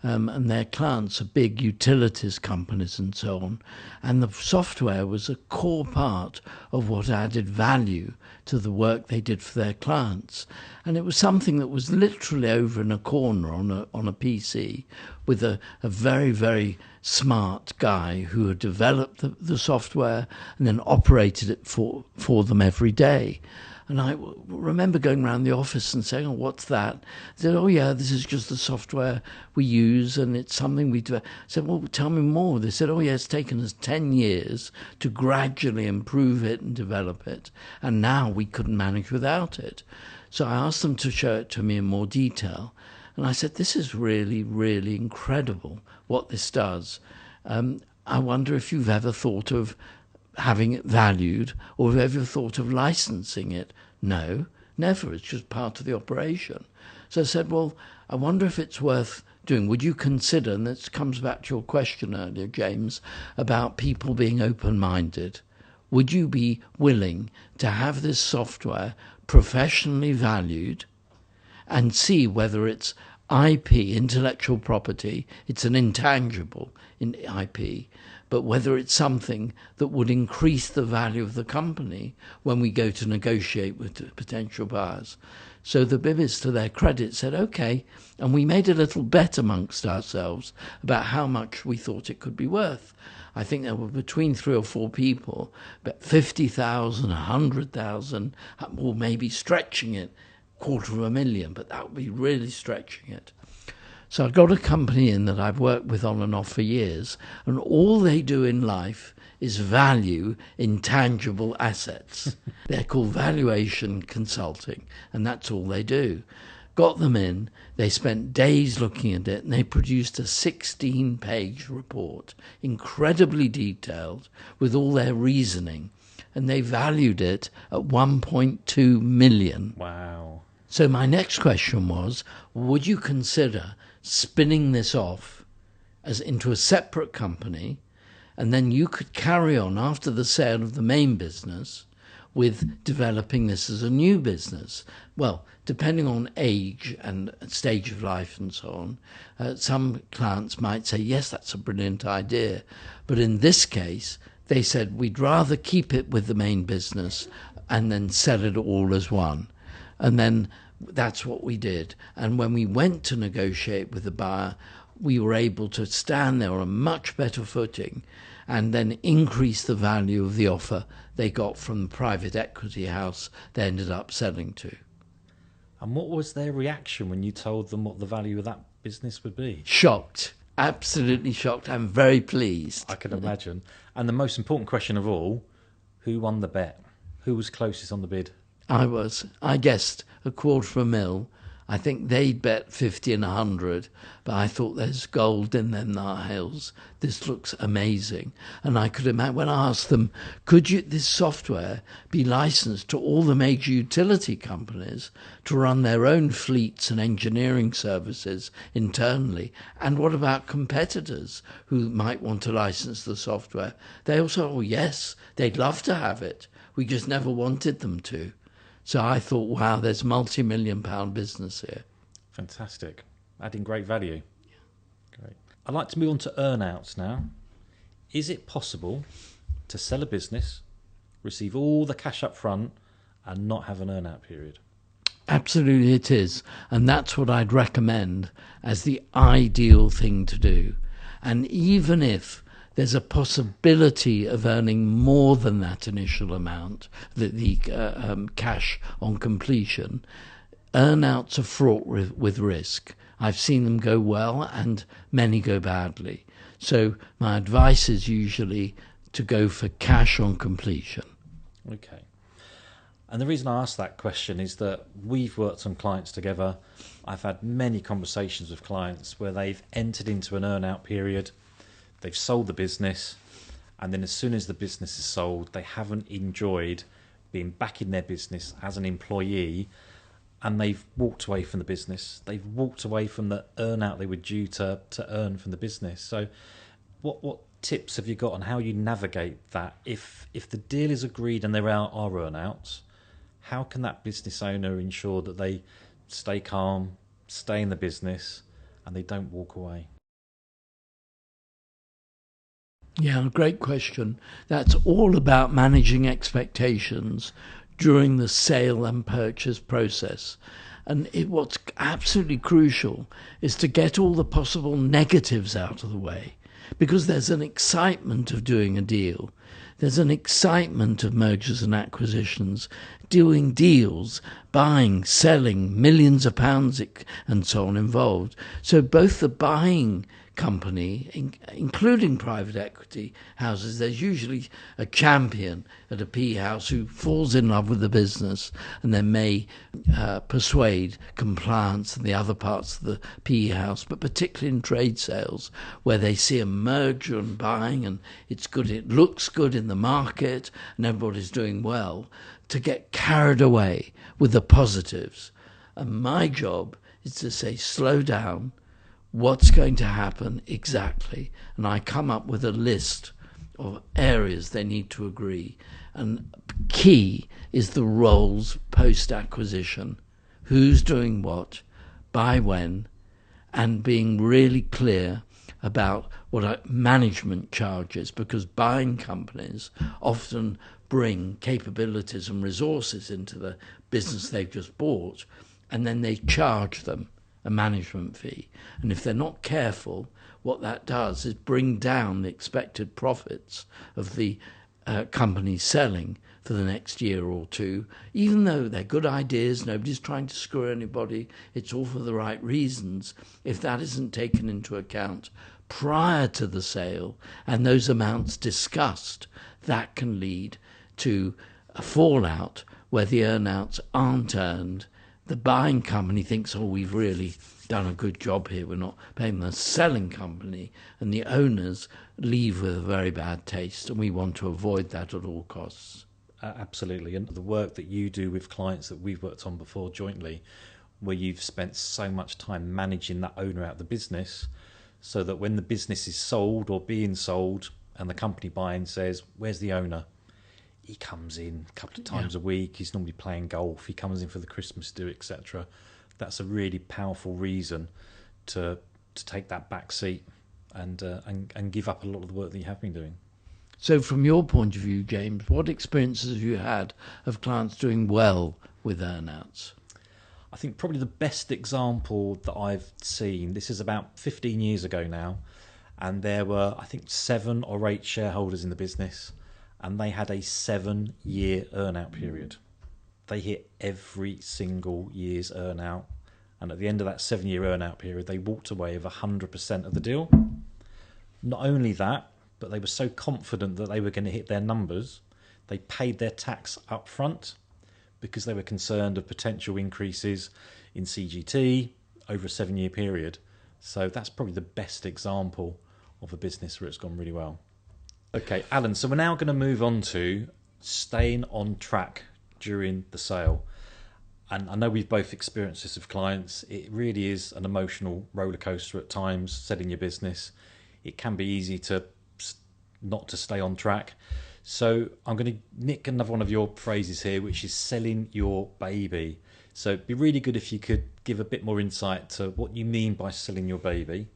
And their clients are big utilities companies and so on. And the software was a core part of what added value to the work they did for their clients. And it was something that was literally over in a corner on a PC with a very, very smart guy who had developed the software and then operated it for them every day. And I remember going around the office and saying, "Oh, what's that?" They said, "Oh, yeah, this is just the software we use, and it's something we do." I said, "Well, tell me more." They said, "Oh, yeah, it's taken us 10 years to gradually improve it and develop it, and now we couldn't manage without it." So I asked them to show it to me in more detail. And I said, "This is really, really incredible what this does. I wonder if you've ever thought of having it valued, or have ever thought of licensing it?" "No, never. It's just part of the operation." So I said, "Well, I wonder if it's worth doing. Would you consider," and this comes back to your question earlier, James, about people being open-minded, would you be willing to have this software professionally valued and see whether it's IP, intellectual property, it's an intangible in IP, but whether it's something that would increase the value of the company when we go to negotiate with potential buyers?" So the Bibbies, to their credit, said, "Okay," and we made a little bet amongst ourselves about how much we thought it could be worth. I think there were between 3 or 4 people, but 50,000, 100,000, or maybe stretching it, 250,000, but that would be really stretching it. So I got a company in that I've worked with on and off for years, and all they do in life is value intangible assets. They're called valuation consulting, and that's all they do. got them in, they spent days looking at it, and they produced a 16-page report, incredibly detailed, with all their reasoning, and they valued it at 1.2 million. Wow. So my next question was, would you consider spinning this off as into a separate company, and then you could carry on after the sale of the main business with developing this as a new business? Well, depending on age and stage of life and so on, some clients might say, yes, that's a brilliant idea. But in this case, they said, we'd rather keep it with the main business and then sell it all as one. And then that's what we did. And when we went to negotiate with the buyer, we were able to stand there on a much better footing and then increase the value of the offer they got from the private equity house they ended up selling to. And what was their reaction when you told them what the value of that business would be? Shocked. Absolutely shocked. I'm very pleased. I can imagine. And the most important question of all, who won the bet? Who was closest on the bid? I guessed $250,000. I think they'd bet 50 and 100, but I thought there's gold in them hills. This looks amazing. And I could imagine, when I asked them, could this software be licensed to all the major utility companies to run their own fleets and engineering services internally? And what about competitors who might want to license the software? They also, oh yes, they'd love to have it. We just never wanted them to. So I thought, wow, there's multi-million-pound business here. Fantastic. Adding great value. Great. I'd like to move on to earnouts now. Is it possible to sell a business, receive all the cash up front, and not have an earnout period? Absolutely it is. And that's what I'd recommend as the ideal thing to do. And even if there's a possibility of earning more than that initial amount, the cash on completion, earnouts are fraught with risk. I've seen them go well and many go badly. So my advice is usually to go for cash on completion. Okay. And the reason I asked that question is that we've worked on clients together. I've had many conversations with clients where they've entered into an earnout period. They've sold the business, and then as soon as the business is sold, they haven't enjoyed being back in their business as an employee, and they've walked away from the business. They've walked away from the earnout they were due to earn from the business. So what tips have you got on how you navigate that? If the deal is agreed and there are earnouts, how can that business owner ensure that they stay calm, stay in the business, and they don't walk away? Yeah, great question. That's all about managing expectations during the sale and purchase process. And what's absolutely crucial is to get all the possible negatives out of the way, because there's an excitement of doing a deal. There's an excitement of mergers and acquisitions, doing deals, buying, selling, millions of pounds and so on involved. So both the buying company, including private equity houses, there's usually a champion at a PE house who falls in love with the business and then may persuade compliance and the other parts of the PE house, but particularly in trade sales where they see a merger and buying and it's good, it looks good in the market and everybody's doing well, to get carried away with the positives. And my job is to say, slow down, what's going to happen exactly? And I come up with a list of areas they need to agree. And key is the roles post-acquisition. Who's doing what, by when, and being really clear about what are management charges, because buying companies often bring capabilities and resources into the business they've just bought, and then they charge them a management fee. And if they're not careful, what that does is bring down the expected profits of the company selling for the next year or two, even though they're good ideas, nobody's trying to screw anybody, it's all for the right reasons. If that isn't taken into account prior to the sale and those amounts discussed, that can lead to a fallout where the earnouts aren't earned the buying company thinks, oh, we've really done a good job here, we're not paying the selling company, and the owners leave with a very bad taste, and we want to avoid that at all costs. Absolutely. And the work that you do with clients that we've worked on before jointly, where you've spent so much time managing that owner out of the business, so that when the business is sold or being sold and the company buying says, where's the owner? He comes in a couple of times a week. He's normally playing golf. He comes in for the Christmas do, etc. That's a really powerful reason to take that back seat and give up a lot of the work that you have been doing. So from your point of view, James, what experiences have you had of clients doing well with earnouts? I think probably the best example that I've seen, this is about 15 years ago now, and there were, I think, 7 or 8 shareholders in the business, and they had a 7-year earnout period. They hit every single year's earnout, and at the end of that 7-year earnout period, they walked away with 100% of the deal. Not only that, but they were so confident that they were going to hit their numbers, they paid their tax up front because they were concerned of potential increases in CGT over a 7-year period. So that's probably the best example of a business where it's gone really well. Okay, Alan, so we're now going to move on to staying on track during the sale. And I know we've both experienced this with clients. It really is an emotional roller coaster at times, selling your business. It can be easy to not to stay on track. So I'm going to nick another one of your phrases here, which is selling your baby. So it'd be really good if you could give a bit more insight to what you mean by selling your baby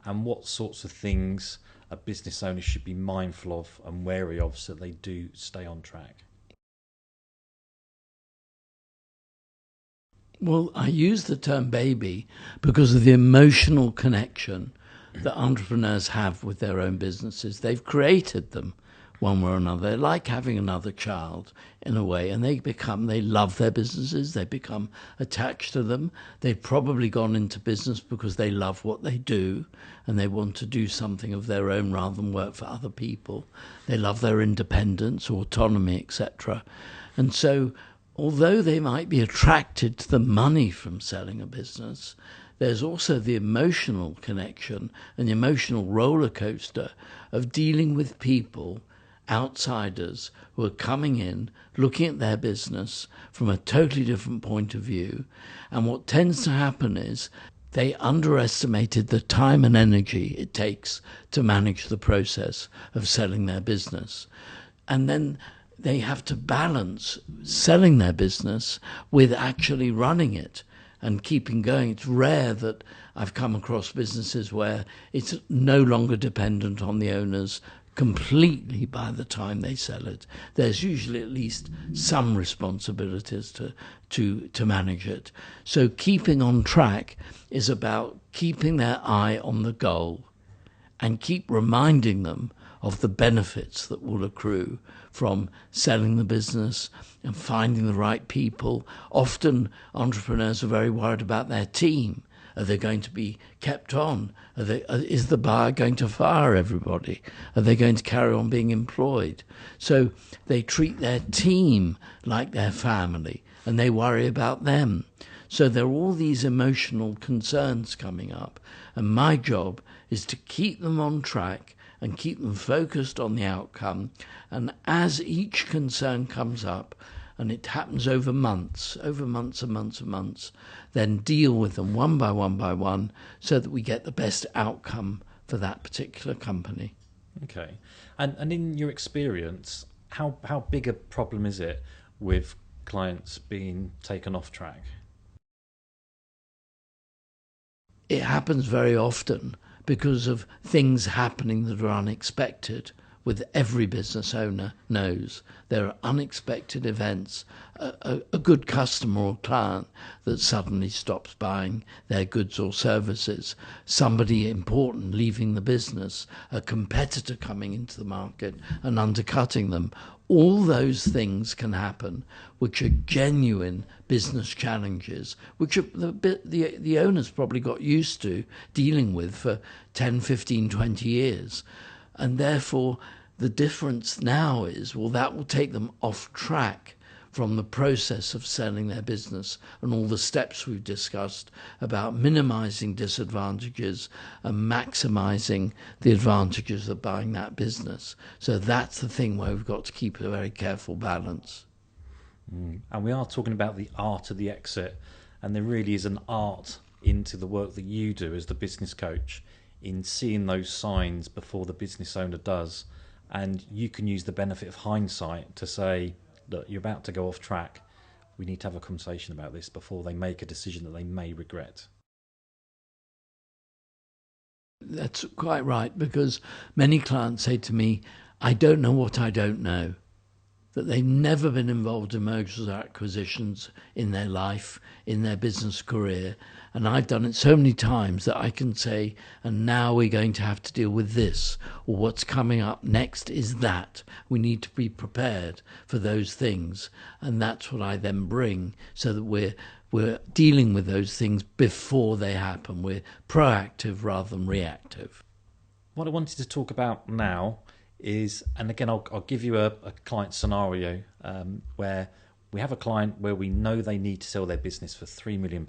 and what sorts of things a business owner should be mindful of and wary of so they do stay on track. Well, I use the term baby because of the emotional connection that entrepreneurs have with their own businesses. They've created them one way or another. They're like having another child in a way, and they love their businesses. They become attached to them. They've probably gone into business because they love what they do and they want to do something of their own rather than work for other people. They love their independence, autonomy, etc. And so although they might be attracted to the money from selling a business, there's also the emotional connection and the emotional roller coaster of dealing with people, outsiders, who are coming in, looking at their business from a totally different point of view. And what tends to happen is they underestimated the time and energy it takes to manage the process of selling their business. And then they have to balance selling their business with actually running it and keeping going. It's rare that I've come across businesses where it's no longer dependent on the owners completely by the time they sell it. There's usually at least some responsibilities to manage it. So keeping on track is about keeping their eye on the goal and keep reminding them of the benefits that will accrue from selling the business and finding the right people. Often entrepreneurs are very worried about their team. Are they going to be kept on? Is the buyer going to fire everybody? Are they going to carry on being employed? So they treat their team like their family and they worry about them. So there are all these emotional concerns coming up. And my job is to keep them on track and keep them focused on the outcome. And as each concern comes up, and it happens over months and months and months, then deal with them one by one so that we get the best outcome for that particular company. Okay. And in your experience, how big a problem is it with clients being taken off track? It happens very often because of things happening that are unexpected. With every business owner knows there are unexpected events, a good customer or client that suddenly stops buying their goods or services, somebody important leaving the business, a competitor coming into the market and undercutting them. All those things can happen, which are genuine business challenges, which are the owners probably got used to dealing with for 10, 15, 20 years. And therefore, the difference now is, well, that will take them off track from the process of selling their business and all the steps we've discussed about minimizing disadvantages and maximizing the advantages of buying that business. So that's the thing where we've got to keep a very careful balance. And we are talking about the art of the exit, and there really is an art into the work that you do as the business coach in seeing those signs before the business owner does. And you can use the benefit of hindsight to say, look, you're about to go off track. We need to have a conversation about this before they make a decision that they may regret. That's quite right, because many clients say to me, I don't know what I don't know. That they've never been involved in mergers or acquisitions in their life, in their business career. And I've done it so many times that I can say, and now we're going to have to deal with this, or what's coming up next is that. We need to be prepared for those things. And that's what I then bring, so that we're dealing with those things before they happen. We're proactive rather than reactive. What I wanted to talk about now is, and again, I'll give you a client scenario where we have a client where we know they need to sell their business for £3 million.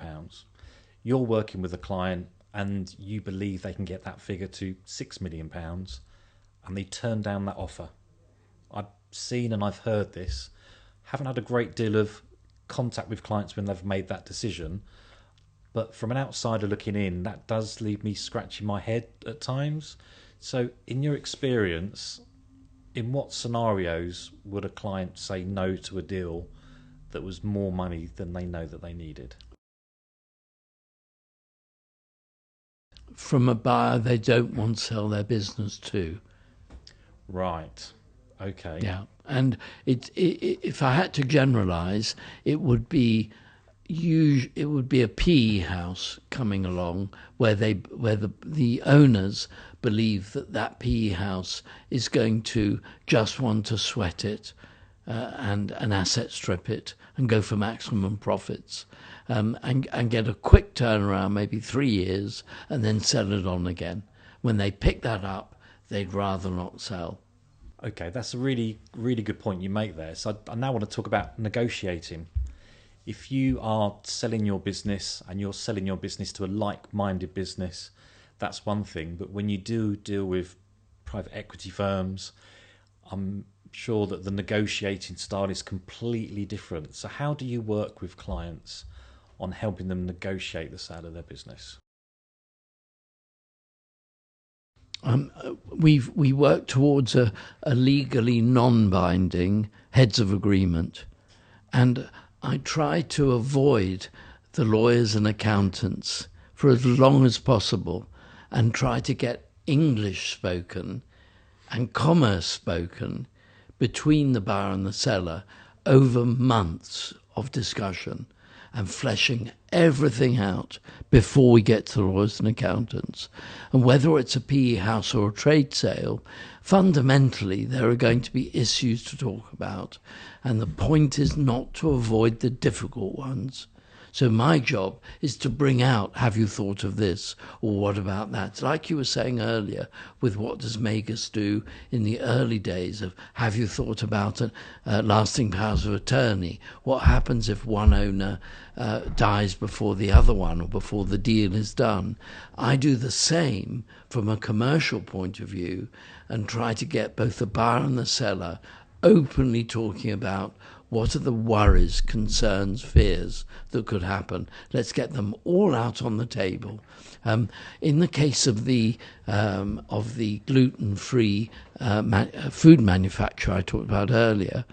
You're working with a client and you believe they can get that figure to £6 million, and they turn down that offer. I've seen and I've heard this. Haven't had a great deal of contact with clients when they've made that decision, but from an outsider looking in, that does leave me scratching my head at times. So in your experience, in what scenarios would a client say no to a deal that was more money than they know that they needed? From a buyer they don't want to sell their business to. Right. Okay. Yeah. And if I had to generalize, it would be a PE house coming along where the owners believe that PE house is going to just want to sweat it and asset strip it and go for maximum profits, and get a quick turnaround, maybe 3 years, and then sell it on again. When they pick that up, they'd rather not sell. Okay, that's a really, really good point you make there. So I now want to talk about negotiating. If you are selling your business and you're selling your business to a like-minded business, that's one thing. But when you do deal with private equity firms, I'm sure that the negotiating style is completely different. So how do you work with clients on helping them negotiate the sale of their business? We work towards a legally non-binding heads of agreement, and I try to avoid the lawyers and accountants for as long as possible, and try to get English spoken and commerce spoken between the buyer and the seller over months of discussion and fleshing everything out before we get to the lawyers and accountants. And whether it's a PE house or a trade sale, fundamentally there are going to be issues to talk about, and the point is not to avoid the difficult ones. So my job is to bring out, have you thought of this? Or what about that? Like you were saying earlier, with what does Magus do in the early days of, have you thought about lasting powers of attorney? What happens if one owner dies before the other one, or before the deal is done? I do the same from a commercial point of view, and try to get both the buyer and the seller openly talking about what are the worries, concerns, fears that could happen. Let's get them all out on the table. In the case of the gluten-free food manufacturer I talked about earlier,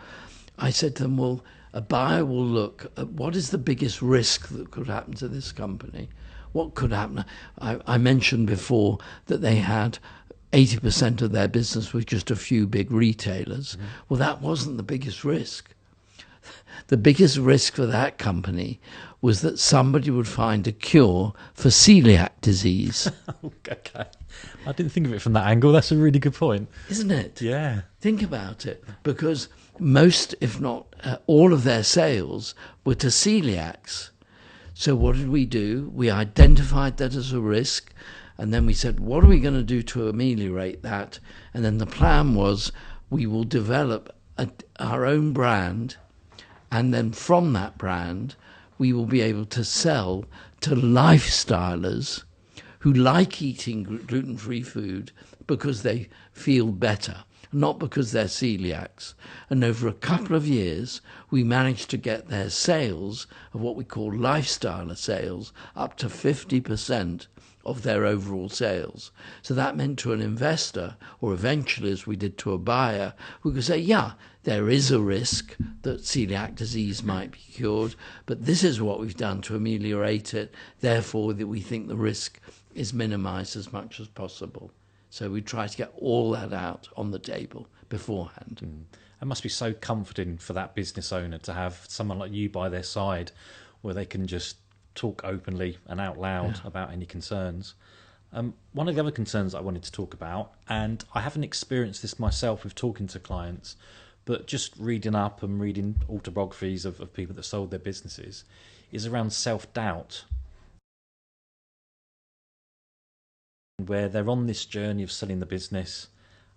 I said to them, well, a buyer will look at what is the biggest risk that could happen to this company. What could happen? I mentioned before that they had 80% of their business with just a few big retailers. Mm-hmm. Well, that wasn't the biggest risk. The biggest risk for that company was that somebody would find a cure for celiac disease. Okay. I didn't think of it from that angle. That's a really good point. Isn't it? Yeah. Think about it. Because most, if not all of their sales were to celiacs. So what did we do? We identified that as a risk, and then we said, what are we going to do to ameliorate that? And then the plan was, we will develop our own brand And then from that brand, we will be able to sell to lifestylers who like eating gluten-free food because they feel better, not because they're celiacs. And over a couple of years, we managed to get their sales of what we call lifestyler sales up to 50% of their overall sales. So that meant to an investor, or eventually as we did to a buyer, we could say, yeah, there is a risk that celiac disease might be cured, but this is what we've done to ameliorate it, therefore that we think the risk is minimized as much as possible. So we try to get all that out on the table beforehand. It must be so comforting for that business owner to have someone like you by their side where they can just talk openly and out loud about any concerns. One of the other concerns I wanted to talk about, and I haven't experienced this myself with talking to clients, but just reading up and reading autobiographies of people that sold their businesses, is around self-doubt, where they're on this journey of selling the business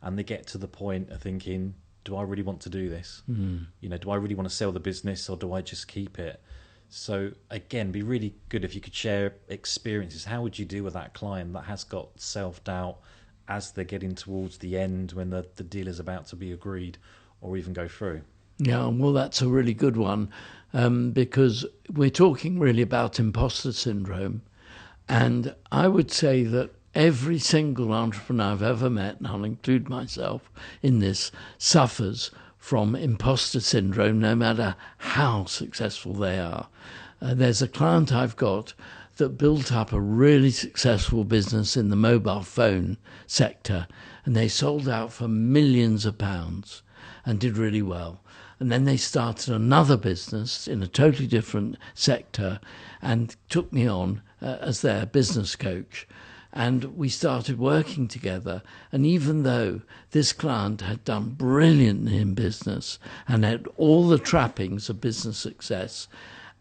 and they get to the point of thinking, do I really want to do this? You know, do I really want to sell the business, or do I just keep it? So again, it'd be really good if you could share experiences. How would you deal with that client that has got self-doubt as they're getting towards the end when the deal is about to be agreed or even go through? Yeah, well, that's a really good one, because we're talking really about imposter syndrome. And I would say that every single entrepreneur I've ever met, and I'll include myself in this, suffers from imposter syndrome, no matter how successful they are. There's a client I've got that built up a really successful business in the mobile phone sector, and they sold out for millions of pounds and did really well. And then they started another business in a totally different sector and took me on as their business coach. And we started working together. And even though this client had done brilliantly in business and had all the trappings of business success,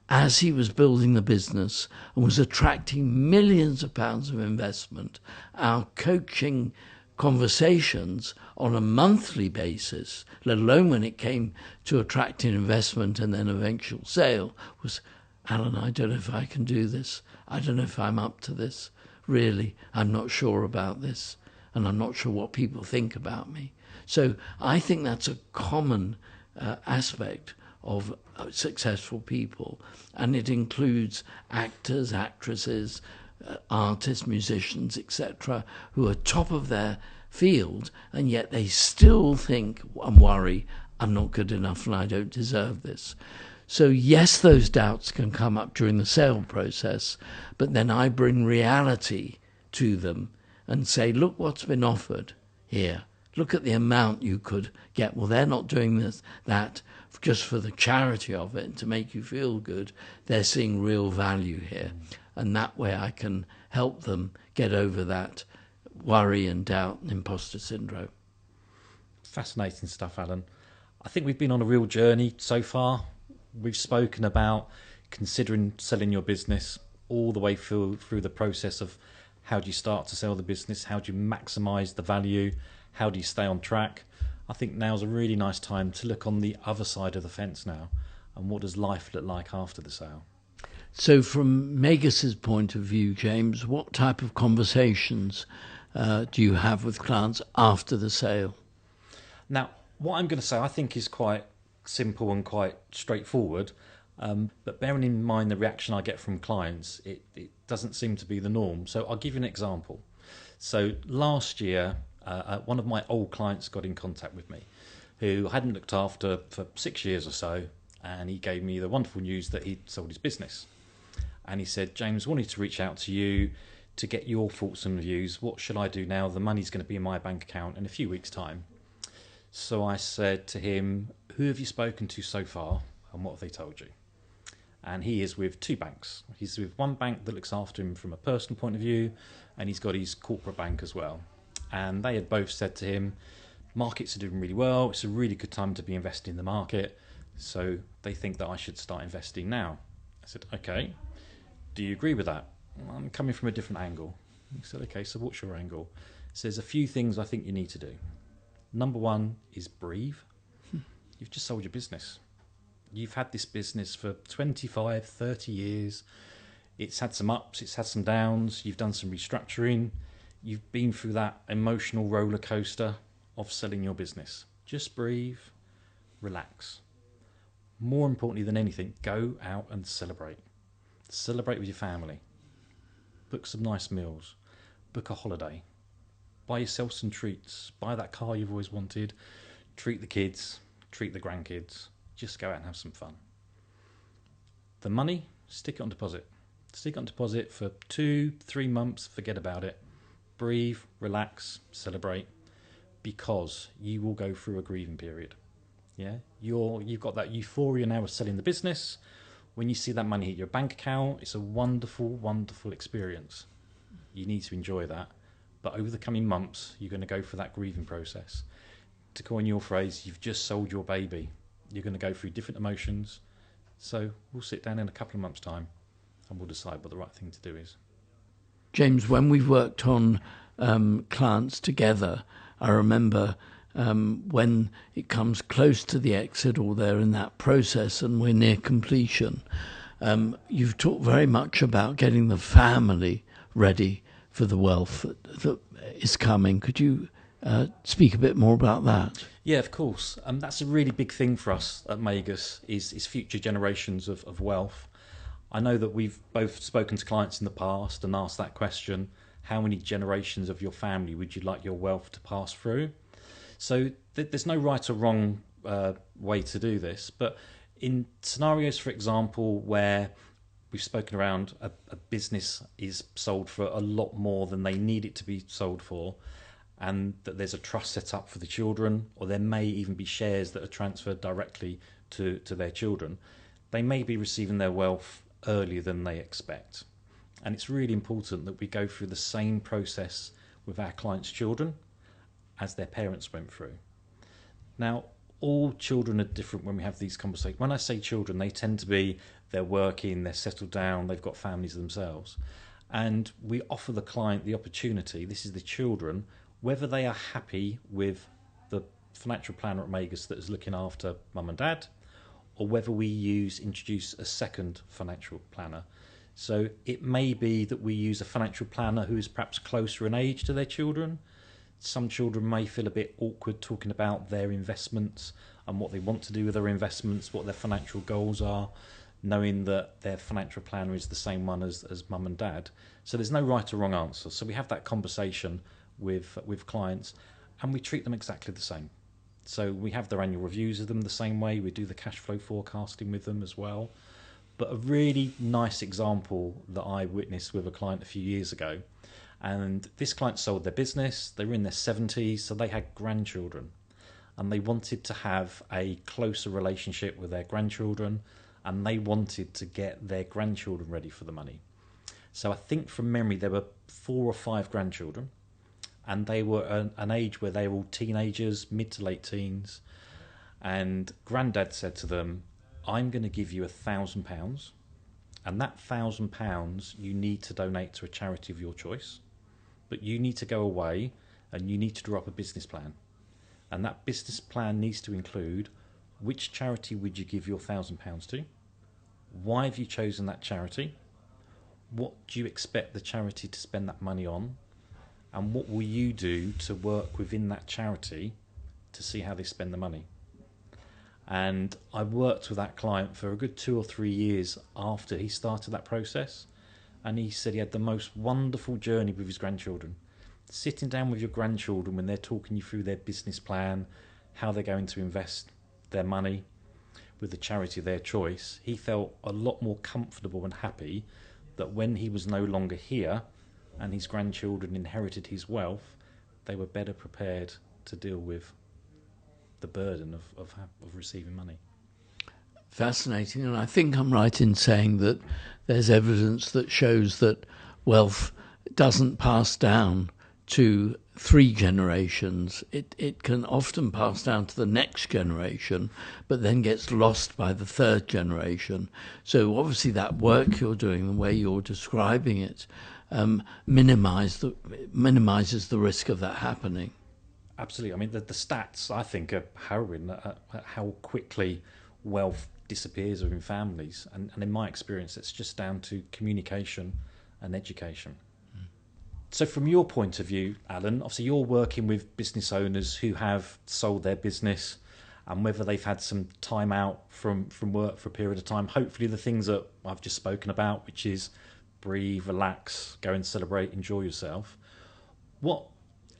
as he was building the business and was attracting millions of pounds of investment, our coaching conversations on a monthly basis, let alone when it came to attracting investment and then eventual sale, was, Alan, I don't know if I can do this. I don't know if I'm up to this. Really, I'm not sure about this, and I'm not sure what people think about me. So I think that's a common aspect of successful people, and it includes actors, actresses, artists, musicians, etc., who are top of their field, and yet they still think and worry, I'm not good enough and I don't deserve this. So yes, those doubts can come up during the sale process, but then I bring reality to them and say, look what's been offered here. Look at the amount you could get. Well, they're not doing that just for the charity of it and to make you feel good. They're seeing real value here. And that way I can help them get over that worry and doubt and imposter syndrome. Fascinating stuff, Alan. I think we've been on a real journey so far. We've spoken about considering selling your business all the way through the process of how do you start to sell the business, how do you maximise the value, how do you stay on track. I think now's a really nice time to look on the other side of the fence now, and what does life look like after the sale. So from Magus's point of view, James, what type of conversations do you have with clients after the sale? Now, what I'm going to say I think is quite simple and quite straightforward, but bearing in mind the reaction I get from clients, it doesn't seem to be the norm. So I'll give you an example. So last year, one of my old clients got in contact with me who hadn't looked after for 6 years or so, and he gave me the wonderful news that he'd sold his business. And he said, James, wanted to reach out to you to get your thoughts and views. What should I do now? The money's going to be in my bank account in a few weeks' time. So I said to him, who have you spoken to so far and what have they told you? And he is with 2 banks. He's with one bank that looks after him from a personal point of view, and he's got his corporate bank as well. And they had both said to him, markets are doing really well, it's a really good time to be investing in the market, so they think that I should start investing now. I said, okay, do you agree with that? Well, I'm coming from a different angle. He said, okay, so what's your angle? So there's a few things I think you need to do. Number 1 is breathe. You've just sold your business. You've had this business for 25, 30 years. It's had some ups, it's had some downs. You've done some restructuring. You've been through that emotional roller coaster of selling your business. Just breathe, relax. More importantly than anything, go out and celebrate. Celebrate with your family. Book some nice meals. Book a holiday. Buy yourself some treats. Buy that car you've always wanted. Treat the kids. Treat the grandkids. Just go out and have some fun. The money, stick it on deposit. Stick it on deposit for 2-3 months. Forget about it. Breathe, relax, celebrate. Because you will go through a grieving period. Yeah, you've got that euphoria now of selling the business. When you see that money hit your bank account, it's a wonderful, wonderful experience. You need to enjoy that. But over the coming months, you're going to go through that grieving process. To coin your phrase, you've just sold your baby. You're going to go through different emotions. So we'll sit down in a couple of months' time and we'll decide what the right thing to do is. James, when we've worked on clients together, I remember when it comes close to the exit or they're in that process and we're near completion, you've talked very much about getting the family ready for the wealth that is coming. Could you speak a bit more about that? Yeah, of course. That's a really big thing for us at Magus is future generations of wealth. I know that we've both spoken to clients in the past and asked that question, how many generations of your family would you like your wealth to pass through? So there's no right or wrong way to do this, but in scenarios, for example, where we've spoken around a business is sold for a lot more than they need it to be sold for, and that there's a trust set up for the children, or there may even be shares that are transferred directly to their children, they may be receiving their wealth earlier than they expect. And it's really important that we go through the same process with our clients' children as their parents went through. Now, all children are different when we have these conversations. When I say children, they tend to be, they're working, they're settled down, they've got families themselves. And we offer the client the opportunity, this is the children, whether they are happy with the financial planner at Magus that is looking after mum and dad, or whether we introduce a second financial planner. So it may be that we use a financial planner who is perhaps closer in age to their children. Some children may feel a bit awkward talking about their investments and what they want to do with their investments, what their financial goals are, knowing that their financial planner is the same one as mum and dad. So there's no right or wrong answer. So we have that conversation with clients and we treat them exactly the same. So we have their annual reviews of them the same way. We do the cash flow forecasting with them as well. But a really nice example that I witnessed with a client a few years ago, and this client sold their business, they were in their 70s, so they had grandchildren. And they wanted to have a closer relationship with their grandchildren, and they wanted to get their grandchildren ready for the money. So I think from memory there were 4 or 5 grandchildren, and they were an age where they were all teenagers, mid to late teens. And Granddad said to them, I'm going to give you £1,000, and that £1,000 you need to donate to a charity of your choice. But you need to go away and you need to draw up a business plan. And that business plan needs to include which charity would you give your £1,000 to? Why have you chosen that charity? What do you expect the charity to spend that money on? And what will you do to work within that charity to see how they spend the money? And I worked with that client for a good 2 or 3 years after he started that process. And he said he had the most wonderful journey with his grandchildren. Sitting down with your grandchildren when they're talking you through their business plan, how they're going to invest their money with the charity of their choice, he felt a lot more comfortable and happy that when he was no longer here and his grandchildren inherited his wealth, they were better prepared to deal with the burden of receiving money. Fascinating, and I think I'm right in saying that there's evidence that shows that wealth doesn't pass down to 3 generations. It can often pass down to the next generation, but then gets lost by the 3rd generation. So obviously that work you're doing, the way you're describing it, minimises the risk of that happening. Absolutely. I mean, the stats, I think, are harrowing at how quickly wealth disappears within families. And in my experience, it's just down to communication and education. So from your point of view, Alan, obviously you're working with business owners who have sold their business, and whether they've had some time out from work for a period of time, hopefully the things that I've just spoken about, which is breathe, relax, go and celebrate, enjoy yourself. What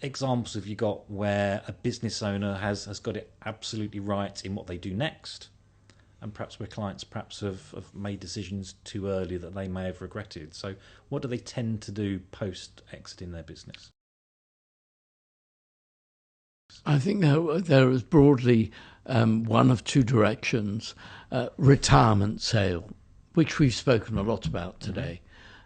examples have you got where a business owner has got it absolutely right in what they do next, and perhaps where clients perhaps have made decisions too early that they may have regretted? So what do they tend to do post exiting their business? I think there is broadly one of two directions. Retirement sale, which we've spoken a lot about today,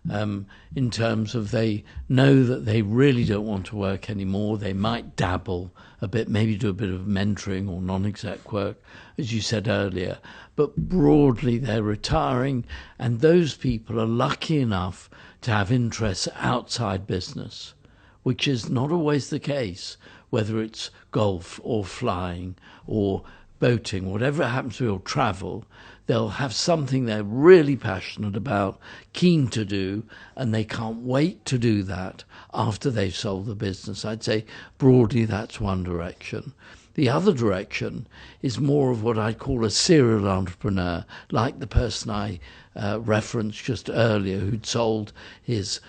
in terms of they know that they really don't want to work anymore. They might dabble a bit, maybe do a bit of mentoring or non-exec work, as you said earlier, but broadly they're retiring, and those people are lucky enough to have interests outside business, which is not always the case, whether it's golf or flying or boating, whatever it happens to be, or travel. They'll have something they're really passionate about, keen to do, and they can't wait to do that after they've sold the business. I'd say broadly that's one direction. The other direction is more of what I'd call a serial entrepreneur, like the person I referenced just earlier, who'd sold his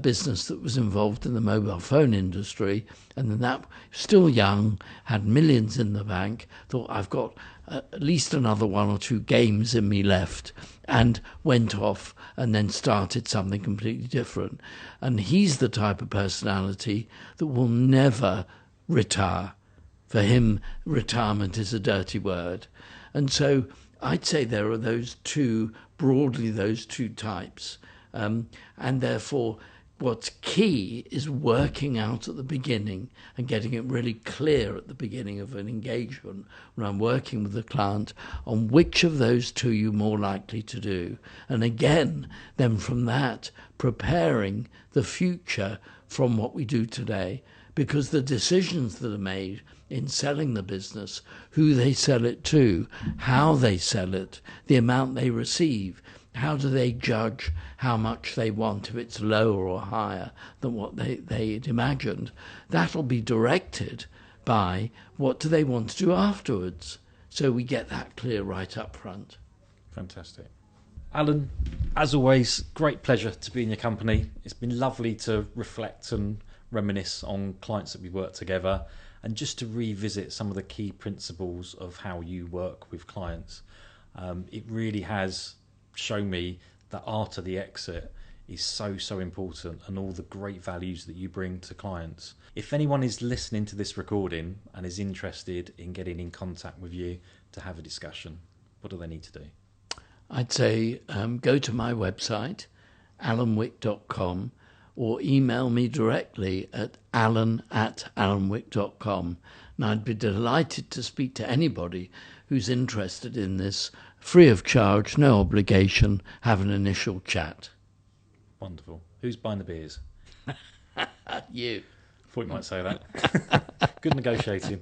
business that was involved in the mobile phone industry, and then that, still young, had millions in the bank, thought, I've got at least another one or two games in me left, and went off and then started something completely different. And he's the type of personality that will never retire. For him, retirement is a dirty word. And so I'd say there are broadly those two types. And therefore, what's key is working out at the beginning and getting it really clear at the beginning of an engagement when I'm working with the client on which of those two you're more likely to do. And again, then from that, preparing the future from what we do today, because the decisions that are made in selling the business, who they sell it to, how they sell it, the amount they receive, how do they judge how much they want, if it's lower or higher than what they'd imagined, that'll be directed by what do they want to do afterwards. So we get that clear right up front. Fantastic. Alan, as always, great pleasure to be in your company. It's been lovely to reflect and reminisce on clients that we worked together, and just to revisit some of the key principles of how you work with clients. It really has shown me that art of the exit is so important, and all the great values that you bring to clients. If anyone is listening to this recording and is interested in getting in contact with you to have a discussion, what do they need to do? I'd say go to my website, alanwick.com, or email me directly at alan@alanwick.com. And I'd be delighted to speak to anybody who's interested in this, free of charge, no obligation, have an initial chat. Wonderful. Who's buying the beers? You. Thought you might say that. Good negotiating.